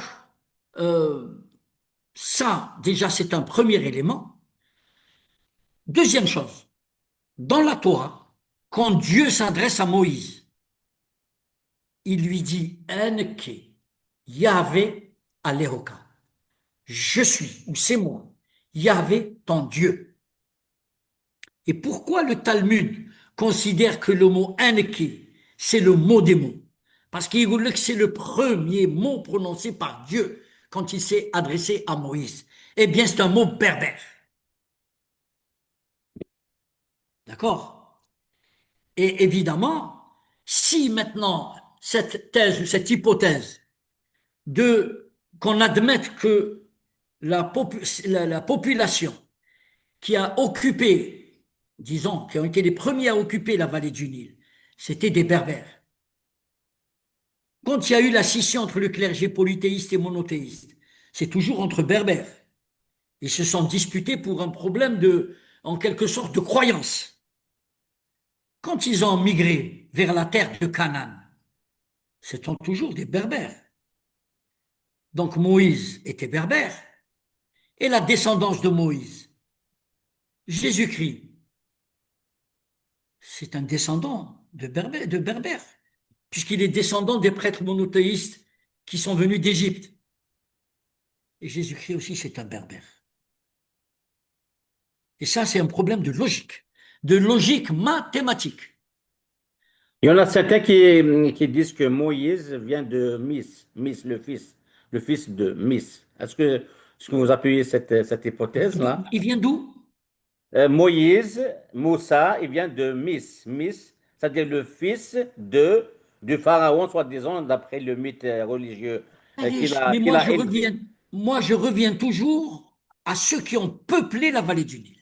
euh, ça, déjà, c'est un premier élément. Deuxième chose, dans la Torah, quand Dieu s'adresse à Moïse, il lui dit Enke, Yahvé Aleroka. Je suis, ou c'est moi, Yahvé ton Dieu. Et pourquoi le Talmud considère que le mot Enke, c'est le mot des mots? Parce qu'il voulait que c'est le premier mot prononcé par Dieu quand il s'est adressé à Moïse. Eh bien, c'est un mot berbère. D'accord? Et évidemment, si maintenant cette thèse ou cette hypothèse de qu'on admette que la population qui a occupé, disons, qui ont été les premiers à occuper la vallée du Nil, c'était des Berbères. Quand il y a eu la scission entre le clergé polythéiste et monothéiste, c'est toujours entre Berbères. Ils se sont disputés pour un problème de, en quelque sorte, de croyance. Quand ils ont migré vers la terre de Canaan, ce sont toujours des Berbères. Donc Moïse était berbère et la descendance de Moïse, Jésus-Christ, c'est un descendant de berbères, puisqu'il est descendant des prêtres monothéistes qui sont venus d'Égypte. Et Jésus-Christ aussi, c'est un berbère. Et ça, c'est un problème de logique mathématique. Il y en a certains qui disent que Moïse vient de Mis, le fils de Mis. Est-ce que vous appuyez cette hypothèse-là? Il vient d'où? Moïse, Moussa, il vient de Mis, c'est-à-dire le fils du pharaon, soi-disant, d'après le mythe religieux Allez, mais qu'il a élevé. moi, je reviens toujours à ceux qui ont peuplé la vallée du Nil.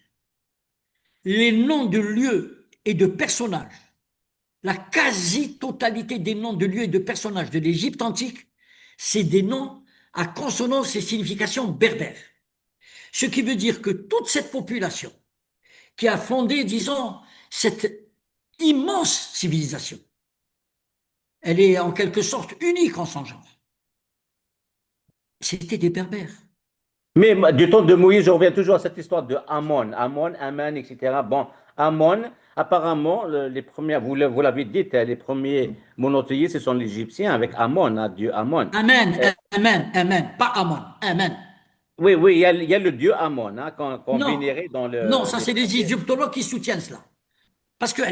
Les noms de lieux et de personnages, la quasi-totalité des noms de lieux et de personnages de l'Égypte antique, c'est des noms à consonance et signification berbère. Ce qui veut dire que toute cette population qui a fondé, disons, cette immense civilisation, elle est en quelque sorte unique en son genre. C'était des berbères. Mais du temps de Moïse, je reviens toujours à cette histoire de Aman, etc. Bon, Amon, apparemment, les premiers, vous l'avez dit, les premiers monothéistes, ce sont les Égyptiens avec Amon, hein, Dieu Amon. Amen, amen, amen, pas Amon, amen. Oui, oui, il y a le Dieu Amon, hein, qu'on Non, vénérait dans non, ça les c'est les premiers. égyptologues qui soutiennent cela. Parce que,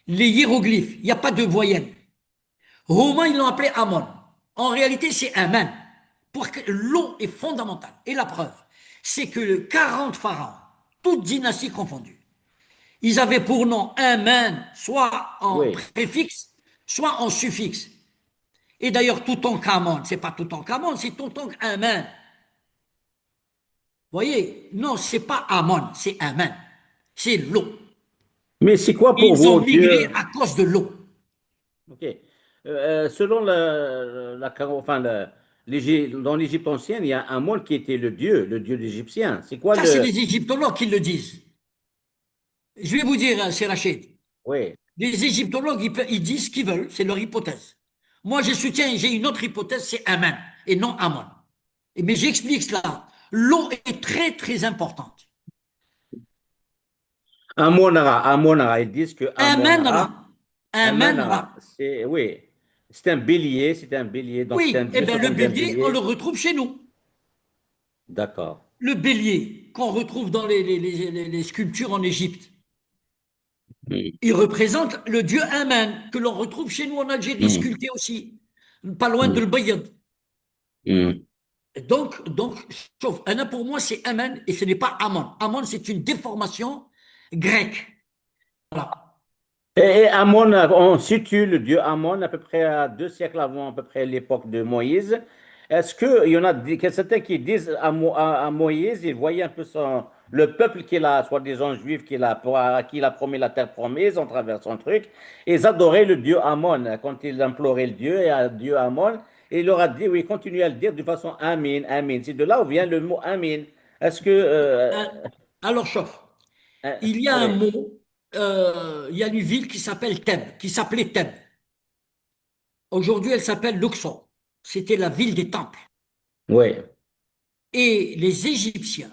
les hiéroglyphes, il n'y a pas de voyelles. Romains, ils l'ont appelé Amon. En réalité, c'est Amen. Pour que l'eau est fondamentale. Et la preuve, c'est que les 40 pharaons, toutes dynasties confondues, ils avaient pour nom Amen, soit en Oui. préfixe, soit en suffixe. Et d'ailleurs, Toutankhamon, c'est pas Toutankhamon, c'est Toutankhamon. Vous voyez? Non, c'est pas Amon, c'est Amen. C'est l'eau. Mais c'est quoi pour Ils ont vous, migré Dieu? à cause de l'eau. Ok. Selon enfin, dans l'Égypte ancienne, il y a un monde qui était le dieu égyptien. C'est quoi Ça, c'est le. les égyptologues qui le disent. Je vais vous dire, c'est Rachid. Oui. Les égyptologues, ils disent ce qu'ils veulent, c'est leur hypothèse. Moi, je soutiens, j'ai une autre hypothèse, c'est Amen, et non Amon. Mais j'explique cela. L'eau est très, très importante. Amonara, ils disent que Amen-Ra. Amen-Ra. Amonara, oui, c'est un bélier, donc c'est un Oui, eh dieu sous bien, le forme d'un bélier, on le bélier. retrouve chez nous. D'accord. Le bélier qu'on retrouve dans les sculptures en Égypte, Mm. il représente le dieu Amen, que l'on retrouve chez nous en Algérie, Mm. sculpté aussi, pas loin de Mm. l'Ubayyad. Mm. Donc, sauf, Anna pour moi, c'est Amen et ce n'est pas Amon. Amon, c'est une déformation grecque. Voilà. Et Amon, on situe le dieu Amon à peu près à 2 siècles avant à peu près l'époque de Moïse. Est-ce qu'il y en a certains qui disent à Moïse, il voyait un peu le peuple qui l'a, soi-disant juif, à qui il a promis la terre promise en travers son truc, ils adoraient le dieu Amon. Quand ils imploraient le dieu et à dieu Amon, et il leur a dit, oui, continuez à le dire de façon Amin, Amin. C'est de là où vient le mot Amin. Est-ce que... Euh, Alors, chauffe. Il y a un oui, mot, il y a une ville qui s'appelle Thèbes, qui s'appelait Thèbes. Aujourd'hui, elle s'appelle Luxor. C'était la ville des temples. oui, Et les Égyptiens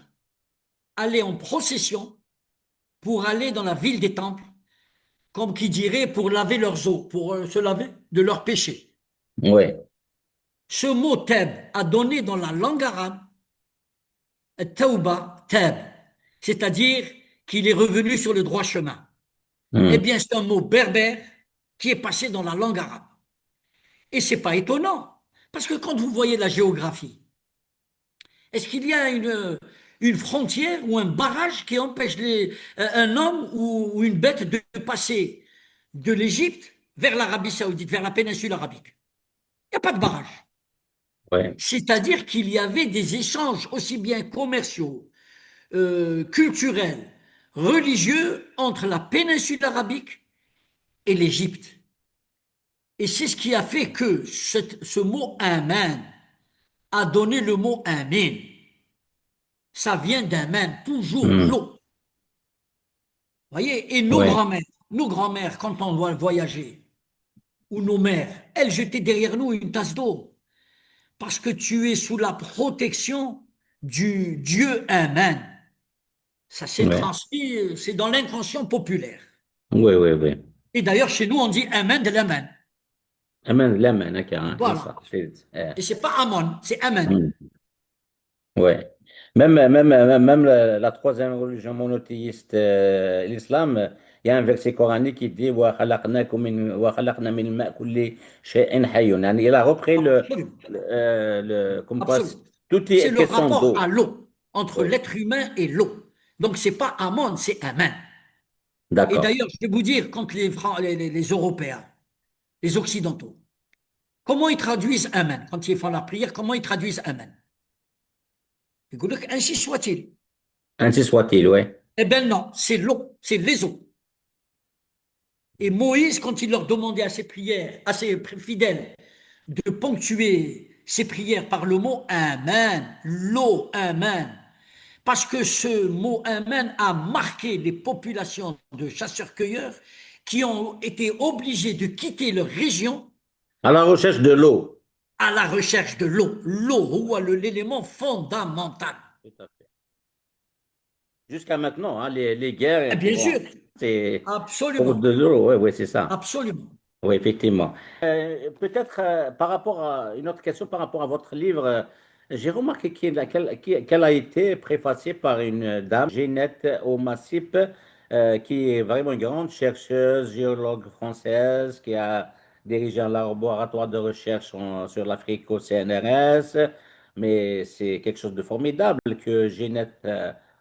allaient en procession pour aller dans la ville des temples, comme qui dirait pour laver leurs eaux, pour se laver de leurs péchés. oui. Ce mot Thèbes a donné dans la langue arabe Tauba, Thèbes, c'est-à-dire qu'il est revenu sur le droit chemin. Eh Hmm. bien, c'est un mot berbère qui est passé dans la langue arabe. Et c'est pas étonnant, parce que quand vous voyez la géographie, est-ce qu'il y a une frontière ou un barrage qui empêche un homme ou une bête de passer de l'Égypte vers l'Arabie Saoudite, vers la péninsule arabique? Il n'y a pas de barrage. Ouais, C'est-à-dire qu'il y avait des échanges aussi bien commerciaux, culturels, religieux entre la péninsule arabique et l'Égypte. Et c'est ce qui a fait que ce mot Aman a donné le mot Amin. Ça vient d'un man, toujours hmm, l'eau. Voyez, et ouais, nos grands-mères, quand on doit voyager, ou nos mères, elles jetaient derrière nous une tasse d'eau, parce que tu es sous la protection du Dieu Amen. Ça s'est ouais. transmis, c'est dans l'inconscient populaire. Oui, oui, oui. Et d'ailleurs, chez nous, on dit Amen de l'Amen. Amen, l'amen, hein, hein, c'est Voilà. ça. Et c'est pas Amon, c'est Amen. Hmm. Ouais. Même la troisième religion monothéiste, l'islam, il y a un verset coranique qui dit wa khalaqna min al-ma' kulli shay'in hayyun. Yani, il a repris Absolument. comme quoi Absolument. tout C'est est le question rapport d'eau. à l'eau, entre Oui, l'être humain et l'eau. Donc, c'est pas Amon, c'est Amen. Et d'accord. d'ailleurs, je vais vous dire, quand les Européens, les Occidentaux, comment ils traduisent Amen? Quand ils font la prière, comment ils traduisent Amen? Ils disent, ainsi soit-il. Ainsi soit-il, oui. Eh bien non, c'est l'eau, c'est les eaux. Et Moïse, quand il leur demandait à ses prières, à ses fidèles, de ponctuer ses prières par le mot Amen, l'eau Amen, parce que ce mot Amen a marqué les populations de chasseurs-cueilleurs qui ont été obligés de quitter leur région À la recherche de l'eau. à la recherche de l'eau. L'eau, l'élément fondamental. Tout à fait. Jusqu'à maintenant, hein, les guerres Et bien pour, sûr, c'est pour absolument, de l'eau, oui, oui, c'est ça. absolument. Oui, effectivement. Peut-être par rapport à une autre question par rapport à votre livre, j'ai remarqué qu'elle a été préfacée par une dame, Ginette Omassip, qui est vraiment une grande chercheuse, géologue française, qui a dirigé un laboratoire de recherche sur l'Afrique au CNRS. Mais c'est quelque chose de formidable que Ginette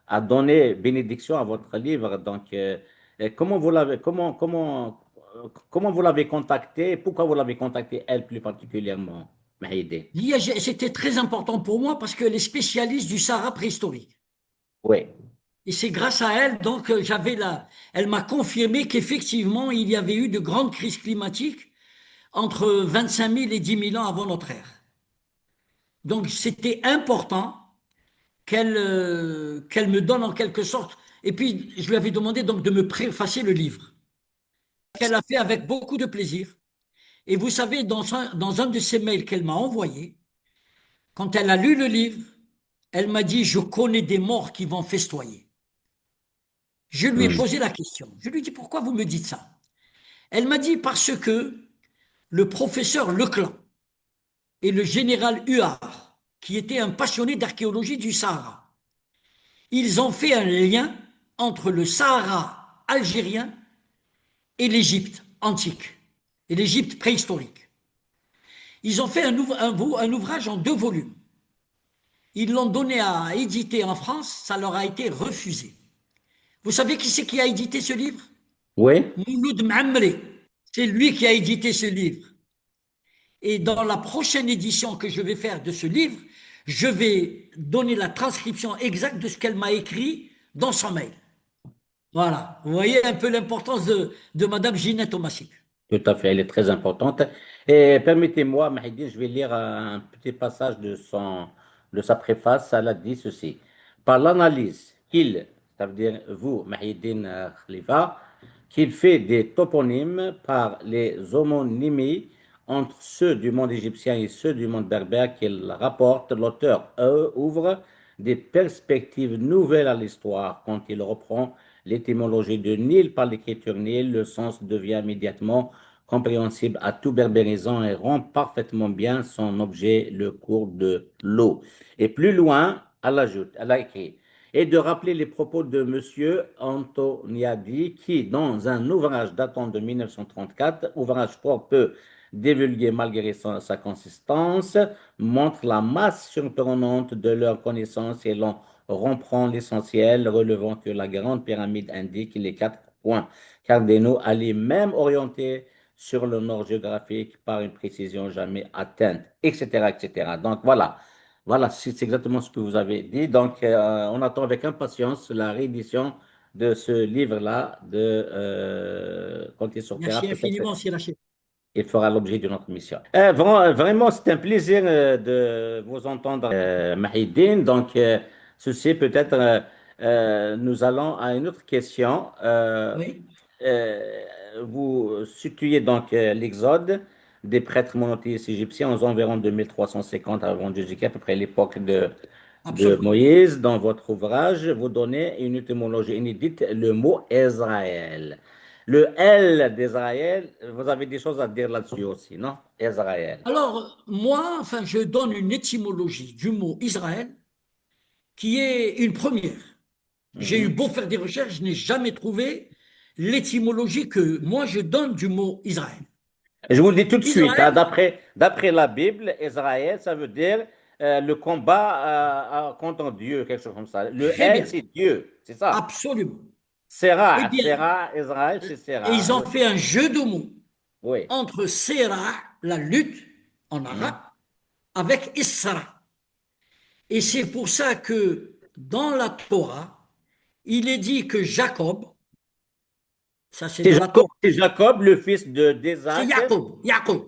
a donné bénédiction à votre livre. Donc, comment vous l'avez, comment vous l'avez contacté? Pourquoi vous l'avez contacté, elle plus particulièrement, Maïdé? C'était très important pour moi parce qu'elle est spécialiste du Sahara préhistorique. Oui. Et c'est grâce à elle, donc, elle m'a confirmé qu'effectivement, il y avait eu de grandes crises climatiques entre 25 000 et 10 000 ans avant notre ère. Donc, c'était important qu'elle me donne en quelque sorte. Et puis, je lui avais demandé donc de me préfacer le livre, qu'elle a fait avec beaucoup de plaisir. Et vous savez, dans un de ces mails qu'elle m'a envoyé, quand elle a lu le livre, elle m'a dit, je connais des morts qui vont festoyer. Je lui ai Hmm. posé la question. Je lui ai dit, pourquoi vous me dites ça? Elle m'a dit, parce que le professeur Leclan et le général Huard, qui était un passionné d'archéologie du Sahara, ils ont fait un lien entre le Sahara algérien et l'Égypte antique, et l'Égypte préhistorique. Ils ont fait un ouvrage en 2 volumes. Ils l'ont donné à éditer en France, ça leur a été refusé. Vous savez qui c'est qui a édité ce livre? Oui? Mouloud M'Amri. C'est lui qui a édité ce livre. Et dans la prochaine édition que je vais faire de ce livre, je vais donner la transcription exacte de ce qu'elle m'a écrit dans son mail. Voilà. Vous voyez un peu l'importance de Madame Ginette Omassik. Tout à fait, elle est très importante. Et permettez-moi, Mahidine, je vais lire un petit passage de sa préface. Elle a dit ceci. Par l'analyse ça veut dire vous, Mahidine Khalifa, qu'il fait des toponymes par les homonymies entre ceux du monde égyptien et ceux du monde berbère qu'il rapporte, l'auteur ouvre des perspectives nouvelles à l'histoire. Quand il reprend l'étymologie de Nil par l'écriture Nil, le sens devient immédiatement compréhensible à tout berbérisant et rend parfaitement bien son objet, le cours de l'eau. Et plus loin, elle a écrit, et de rappeler les propos de M. Antoniadi qui, dans un ouvrage datant de 1934, ouvrage fort peu divulgué malgré sa consistance, montre la masse surprenante de leurs connaissances et l'on reprend l'essentiel, relevant que la grande pyramide indique les 4 points cardinaux, alliés même orientés sur le nord géographique par une précision jamais atteinte, etc., etc. Donc voilà, voilà, c'est exactement ce que vous avez dit. Donc on attend avec impatience la réédition de ce livre-là, quand il sortira, Merci peut-être infiniment, Sir Rachid. il fera l'objet d'une autre mission. Vraiment, c'est un plaisir de vous entendre, Mahidine. Donc, ceci peut-être, nous allons à une autre question. Oui, Euh, Vous situez donc l'Exode des prêtres monothéistes égyptiens aux environs de 1350 avant Jésus-Christ, à peu près l'époque de absolument. Moïse. Dans votre ouvrage, vous donnez une étymologie inédite, le mot Israël. Le L d'Israël, vous avez des choses à dire là-dessus aussi, non? Israël. Alors, moi, enfin, je donne une étymologie du mot Israël qui est une première. J'ai eu Mhm. beau faire des recherches, je n'ai jamais trouvé l'étymologie que moi je donne du mot Israël. Je vous le dis tout de suite, hein, Israël, d'après la Bible, Israël, ça veut dire le combat contre Dieu, quelque chose comme ça. Le très L, bien, c'est Dieu, c'est ça. absolument. Eh Serah, bien, Serah, Israël, c'est et Serah. ils ont Oui, fait un jeu de mots oui. entre Sera, la lutte en arabe, Mhm. avec Isra. Et c'est pour ça que dans la Torah, il est dit que Jacob, ça c'est dans la Torah, C'est Jacob, le fils c'est d'Isaac, Jacob, Jacob.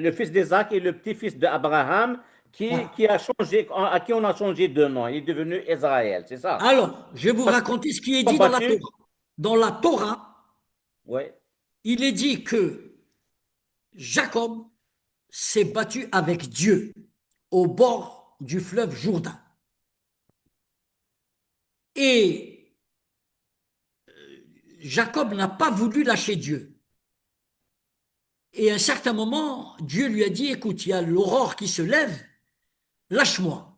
le fils d'Isaac et le petit-fils d'Abraham, Voilà. qui a changé, à qui on a changé de nom. Il est devenu Israël, c'est ça. Alors, je vais vous Parce qu'ils raconter ce qui est ont dit dans la combattu. Torah. Dans la Torah, Oui. il est dit que Jacob s'est battu avec Dieu au bord du fleuve Jourdain. Et Jacob n'a pas voulu lâcher Dieu. Et à un certain moment, Dieu lui a dit, écoute, il y a l'aurore qui se lève, lâche-moi.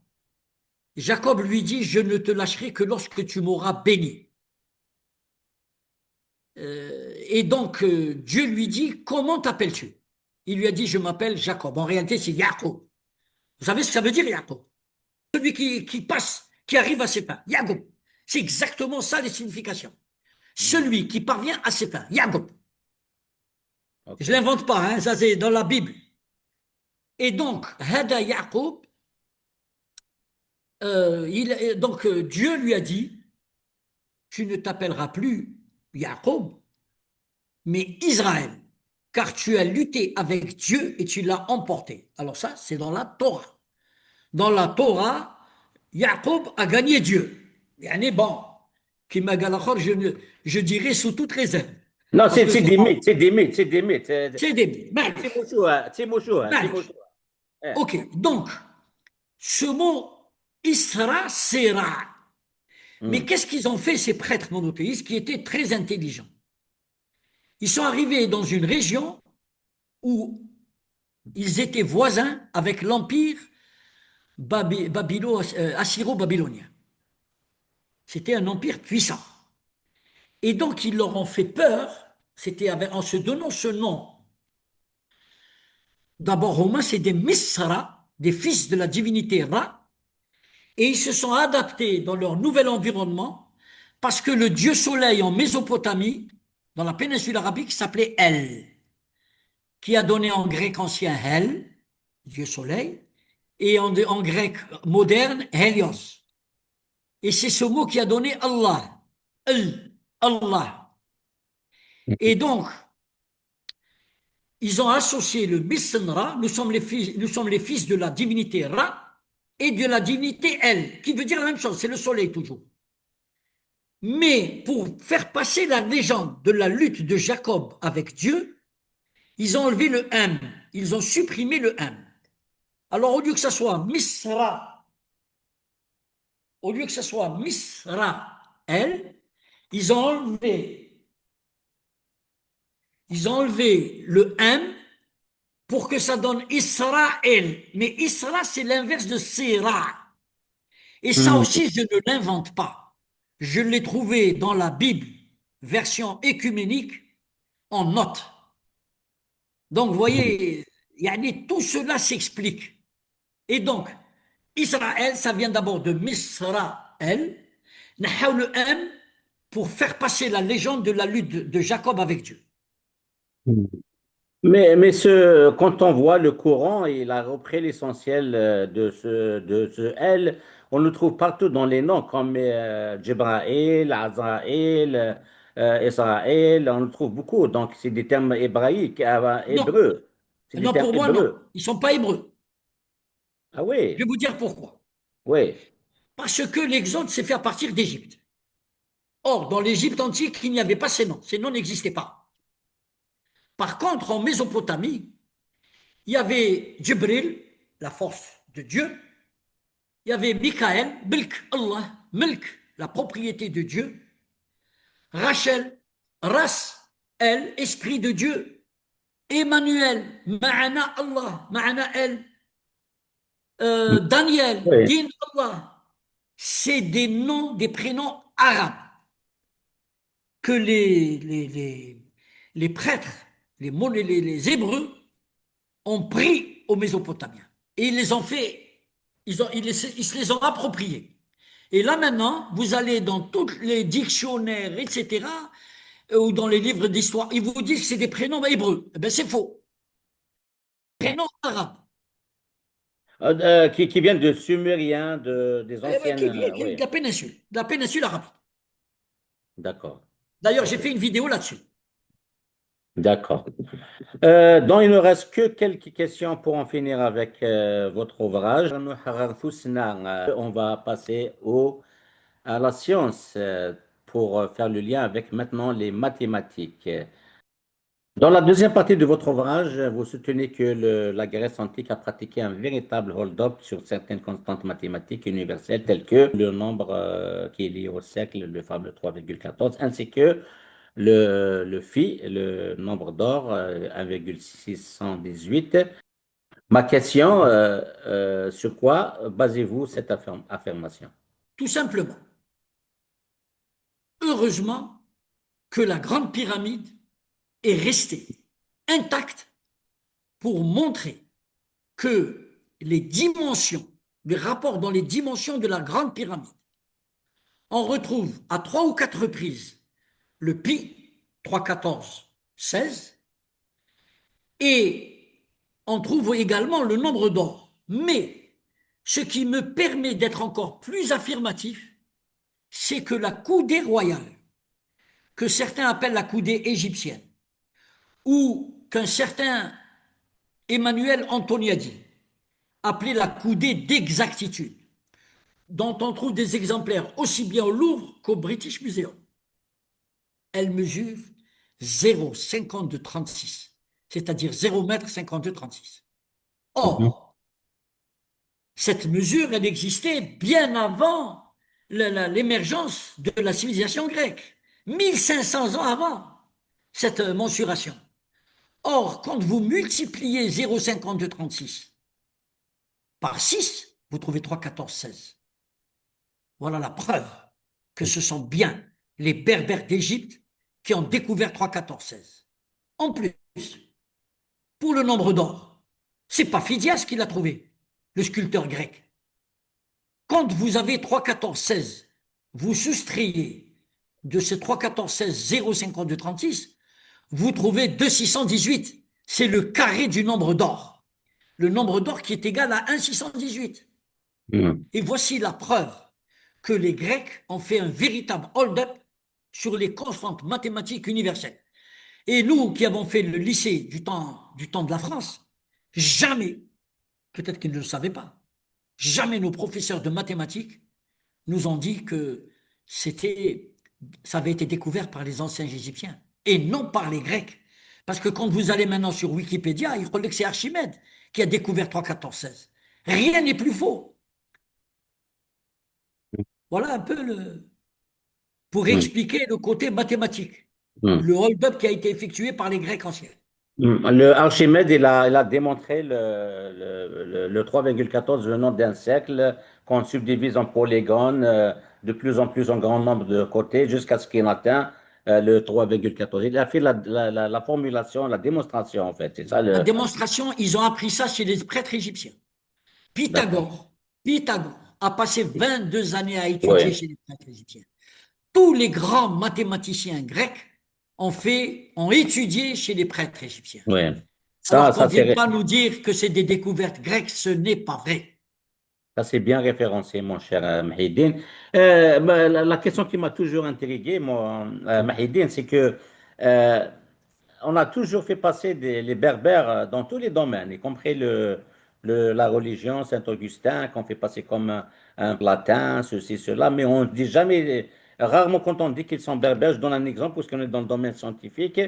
Jacob lui dit, je ne te lâcherai que lorsque tu m'auras béni. Et donc, Dieu lui dit, comment t'appelles-tu? Il lui a dit, je m'appelle Jacob. En réalité, c'est Jacob. Vous savez ce que ça veut dire, Jacob? Celui qui passe, qui arrive à ses fins. Jacob. C'est exactement ça les significations. Mhm. Celui qui parvient à ses fins. Jacob. Je OK. l'invente pas, hein, ça c'est dans la Bible. Et donc, Hada Jacob, Dieu lui a dit, tu ne t'appelleras plus Jacob, mais Israël, car tu as lutté avec Dieu et tu l'as emporté. Alors ça, c'est dans la Torah. Dans la Torah, Jacob a gagné Dieu. Yani bon, qui m'a je dirais sous toute réserve. Non, Parce que c'est c'est des bon, mythes, c'est des mythes, c'est des mythes. c'est des C'est معلش, Mouchoua, c'est Mouchoua, c'est معلش. Mouchoua. Eh. Ok, donc, ce mot Isra, Sera. Mais Hmm. qu'est-ce qu'ils ont fait, ces prêtres monothéistes qui étaient très intelligents? Ils sont arrivés dans une région où ils étaient voisins avec l'empire assyro-babylonien. C'était un empire puissant. Et donc, ils leur ont fait peur, en se donnant ce nom. D'abord, Romains, c'est des Misra, des fils de la divinité Ra, et ils se sont adaptés dans leur nouvel environnement parce que le dieu soleil en Mésopotamie, dans la péninsule arabique, s'appelait El, qui a donné en grec ancien Hel, dieu soleil, et en grec moderne, Hélios. Et c'est ce mot qui a donné Allah. Allah. Et donc, ils ont associé le Bism Ra, nous sommes les fils de la divinité Ra et de la divinité El, qui veut dire la même chose, c'est le soleil toujours. Mais pour faire passer la légende de la lutte de Jacob avec Dieu, ils ont enlevé le M, ils ont supprimé le M. Alors au lieu que ça soit Misra, El, ils ont enlevé le M pour que ça donne Israël. Mais Isra, c'est l'inverse de Sira. Et ça aussi, je ne l'invente pas. Je l'ai trouvé dans la Bible, version écuménique, en note. Donc, vous voyez, tout cela s'explique. Et donc, Israël, ça vient d'abord de Misraël. Nahaou le M pour faire passer la légende de la lutte de Jacob avec Dieu. Mais quand on voit le Coran, il a repris l'essentiel de ce L. On le trouve partout dans les noms, comme Djibraïl, Azraël, Israël. On le trouve beaucoup. Donc, c'est des termes hébraïques, Non, hébreux. C'est des non, termes pour moi, non. hébreux. Ils ne sont pas hébreux. Ah Je vais oui, vous dire pourquoi. oui. Parce que l'Exode s'est fait à partir d'Égypte. Or, dans l'Égypte antique, il n'y avait pas ces noms. Ces noms n'existaient pas. Par contre, en Mésopotamie, il y avait Djibril, la force de Dieu. Il y avait Michael, Milk Allah, Milk, la propriété de Dieu. Rachel, Ras, elle, esprit de Dieu. Emmanuel, Ma'ana Allah, Ma'ana elle. Daniel, Oui. Din Allah. C'est des noms, des prénoms arabes que les prêtres, les Hébreux, ont pris aux Mésopotamiens. Et ils les ont fait, ils se les ont appropriés. Et là maintenant, vous allez dans tous les dictionnaires, etc., ou dans les livres d'histoire, ils vous disent que c'est des prénoms hébreux. Eh bien, c'est faux. Prénoms arabes. Qui viennent de Sumériens, des Eh ben, anciennes. qui vient Oui, de la péninsule arabique. d'accord. D'ailleurs, j'ai Ok. fait une vidéo là-dessus. D'accord. Donc, il ne reste que quelques questions pour en finir avec votre ouvrage. On va passer à la science pour faire le lien avec maintenant les mathématiques. Dans la deuxième partie de votre ouvrage, vous soutenez que la Grèce antique a pratiqué un véritable hold-up sur certaines constantes mathématiques universelles telles que le nombre qui est lié au siècle, le fameux 3,14, ainsi que le phi, le nombre d'or, 1,618. Ma question, sur quoi basez-vous cette affirmation? Tout simplement. Heureusement que la grande pyramide est restée intacte pour montrer que les dimensions, les rapports dans les dimensions de la grande pyramide, on retrouve à 3 ou 4 reprises le pi, 3, 14, 16, et on trouve également le nombre d'or. Mais ce qui me permet d'être encore plus affirmatif, c'est que la coudée royale, que certains appellent la coudée égyptienne, ou qu'un certain Emmanuel Antoniadi appelait la coudée d'exactitude, dont on trouve des exemplaires aussi bien au Louvre qu'au British Museum. Elle mesure 0,5236, c'est-à-dire 0 m 52,36. Or, cette mesure, elle existait bien avant l'émergence de la civilisation grecque, 1500 ans avant cette mensuration. Or, quand vous multipliez 0,5236 par 6, vous trouvez 3, 14, 16. Voilà la preuve que ce sont bien les Berbères d'Égypte qui ont découvert 3, 14, 16. En plus, pour le nombre d'or, c'est pas Phidias qui l'a trouvé, le sculpteur grec. Quand vous avez 3, 14, 16, vous soustrayez de ces 3, 14, 16, 0,52, 36, vous trouvez 2,618. C'est le carré du nombre d'or. Le nombre d'or qui est égal à 1,618. Hmm. Et voici la preuve que les Grecs ont fait un véritable hold-up sur les constantes mathématiques universelles. Et nous qui avons fait le lycée du temps de la France, jamais, peut-être qu'ils ne le savaient pas, jamais nos professeurs de mathématiques nous ont dit que c'était, ça avait été découvert par les anciens Égyptiens et non par les Grecs. Parce que quand vous allez maintenant sur Wikipédia, il croit que c'est Archimède qui a découvert 3, 14, 16. Rien n'est plus faux. Voilà un peu pour Mm. expliquer le côté mathématique, Mm. le hold-up qui a été effectué par les Grecs anciens. Le Archimède, il a démontré le 3,14 venant d'un cercle qu'on subdivise en polygones de plus en plus en grand nombre de côtés jusqu'à ce qu'il atteint le 3,14. Il a fait la formulation, la démonstration en fait. C'est ça La le. démonstration, ils ont appris ça chez les prêtres égyptiens. D'accord. Pythagore a passé 22 années à étudier Oui, chez les prêtres égyptiens. Tous les grands mathématiciens grecs ont étudié chez les prêtres égyptiens. oui. Alors qu'on Ça ne c'est vienne pas nous dire que c'est des découvertes grecques, ce n'est pas vrai. ça, c'est bien référencé, mon cher Mahidine. La question qui m'a toujours intrigué, moi, Mahidine, c'est que euh, on a toujours fait passer les Berbères dans tous les domaines, y compris la religion, Saint-Augustin, qu'on fait passer comme un latin, ceci, cela, mais on dit jamais, rarement quand on dit qu'ils sont Berbères, je donne un exemple parce qu'on est dans le domaine scientifique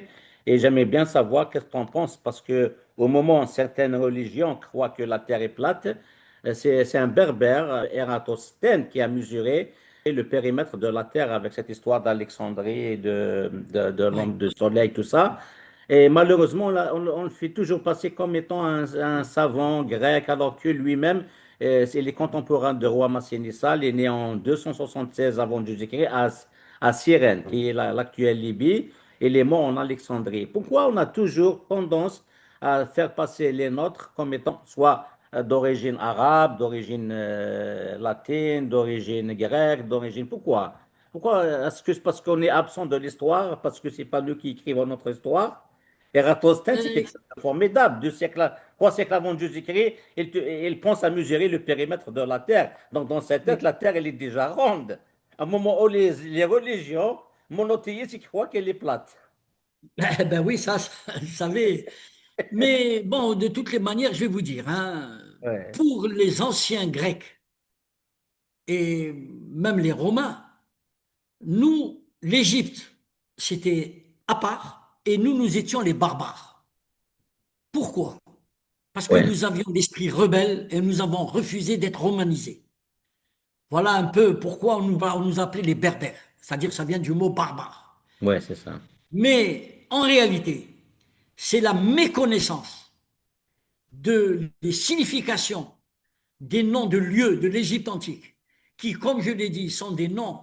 et j'aimerais bien savoir qu'est-ce qu'on pense parce que au moment où certaines religions croient que la Terre est plate, c'est un Berbère, Ératosthène, qui a mesuré le périmètre de la Terre avec cette histoire d'Alexandrie et de Oui. l'homme de soleil, tout ça. Et malheureusement, on le fait toujours passer comme étant un savant grec, alors que lui-même, c'est les contemporains de roi Massinissa. Il est né en 276 avant Jésus-Christ à Cyrène, qui est l'actuelle Libye. Et il est mort en Alexandrie. Pourquoi on a toujours tendance à faire passer les nôtres comme étant soit d'origine arabe, d'origine latine, d'origine grecque, d'origine. Pourquoi? Pourquoi est-ce que c'est parce qu'on est absent de l'histoire, parce que c'est pas nous qui écrivons notre histoire? Eratosthène, c'est Euh, quelque chose de formidable. 3 siècles avant Jésus-Christ, il pense à mesurer le périmètre de la Terre. Donc, dans sa tête, oui. la Terre, elle est déjà ronde. À un moment où les religions monothéistes, ils croient qu'elle est plate. Ben oui, ça, vous savez. Mais bon, de toutes les manières, je vais vous dire, hein, Ouais. pour les anciens Grecs et même les Romains, nous, l'Égypte, c'était à part et nous, nous étions les barbares. Pourquoi? Parce que Ouais. nous avions l'esprit rebelle et nous avons refusé d'être romanisés. Voilà un peu pourquoi on nous appelait les Berbères, c'est-à-dire que ça vient du mot barbare. Ouais, c'est ça. Mais en réalité, c'est la méconnaissance des significations des noms de lieux de l'Égypte antique, qui, comme je l'ai dit, sont des noms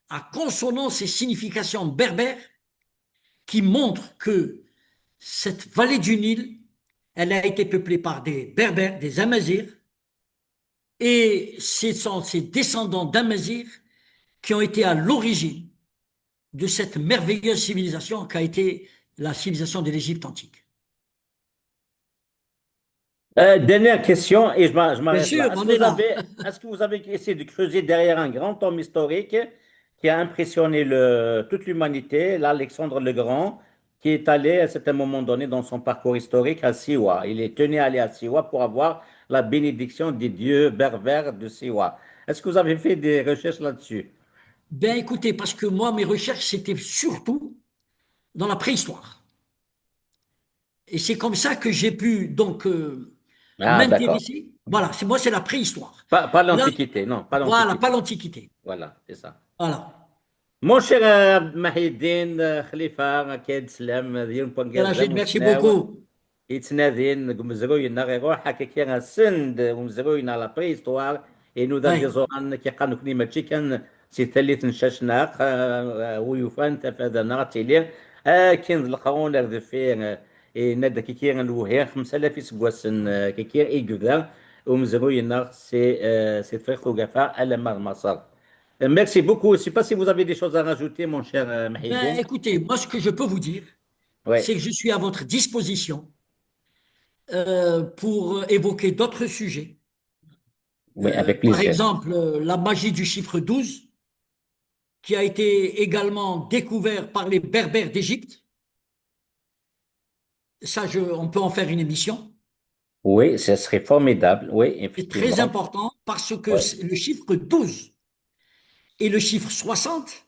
à consonance et signification berbère, qui montrent que cette vallée du Nil, elle a été peuplée par des Berbères, des Amazirs, et ce sont ces descendants d'Amazirs qui ont été à l'origine de cette merveilleuse civilisation qu'a été la civilisation de l'Égypte antique. Dernière question, et je Bien m'arrête sûr, là. on est là. Est-ce que vous avez essayé de creuser derrière un grand homme historique qui a impressionné toute l'humanité, l'Alexandre le Grand, qui est allé à un certain moment donné dans son parcours historique à Siwa. Il est tenu à aller à Siwa pour avoir la bénédiction des dieux berbères de Siwa. Est-ce que vous avez fait des recherches là-dessus? Ben écoutez, parce que moi, mes recherches, c'était surtout dans la préhistoire. Et c'est comme ça que j'ai pu donc Ah, d'accord. m'intéresser. Voilà, c'est moi, c'est la préhistoire. Pas Là, l'Antiquité, non, pas voilà, pas l'Antiquité. l'Antiquité. Voilà, c'est ça. Voilà. Mon cher Mahidine Khalifa, كيد سلام ديال Rachid, بونكازام merci وسناو beaucoup. يتنادين مزروين غير حكى كي سند ومزروين على بريستوار انو ذا Oui. ديزوران كي قانو كني ماشي كان سي ثالث نشاشنا ويوفان تفادنا تيلي كاين القرون ذفير نادا كي كي نوهي 5000 سكواسن كي كي ايغدا ومزروين سي فريق وقفا على مصر. Merci beaucoup. Je ne sais pas si vous avez des choses à rajouter, mon cher Ben Mahidine. écoutez, moi, ce que je peux vous dire, Oui. c'est que je suis à votre disposition pour évoquer d'autres sujets. Oui, avec Par plaisir. exemple, la magie du chiffre 12, qui a été également découvert par les Berbères d'Égypte. Ça, on peut en faire une émission. Oui, ce serait formidable. Oui, C'est très effectivement. important parce que Oui. le chiffre 12 et le chiffre 60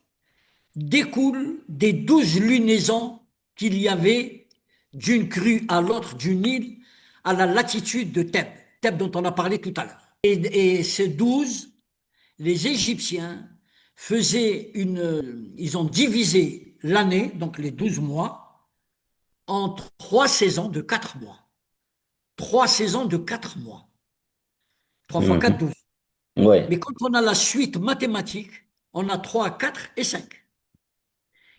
découlent des 12 lunaisons qu'il y avait d'une crue à l'autre du Nil à la latitude de Thèbes, Thèbes dont on a parlé tout à l'heure. Et ces 12, les Égyptiens ils ont divisé l'année, donc les 12 mois, en 3 saisons de 4 mois. 3 saisons de 4 mois. 3 fois 4, Mhm. 12. Oui. Mais quand on a la suite mathématique, on a 3, 4 et 5.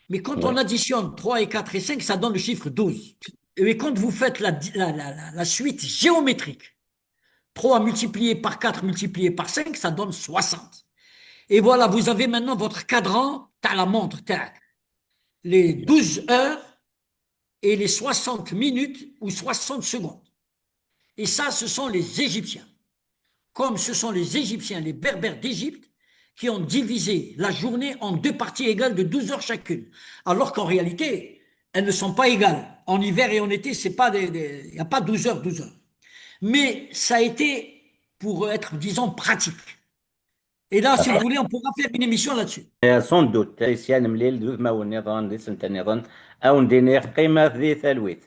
Mais quand on Oui. additionne 3 et 4 et 5, ça donne le chiffre 12. Et quand vous faites la suite géométrique, 3 multiplié par 4 multiplié par 5, ça donne 60. Et voilà, vous avez maintenant votre cadran, t'as la montre, t'as les 12 heures et les 60 minutes ou 60 secondes. Et ça, ce sont les Égyptiens. Comme ce sont les Égyptiens, les Berbères d'Égypte, qui ont divisé la journée en deux parties égales de 12 heures chacune. Alors qu'en réalité, elles ne sont pas égales. En hiver et en été, c'est pas il n'y a pas 12 heures, 12 heures. Mais ça a été pour être, disons, pratique. Et là, si vous voulez, on pourra faire une émission là-dessus. Sans doute. Ici, أنا مليل دوز ما ونظن دي سنتنظن أو ندينير قيمة ذي ثلويت.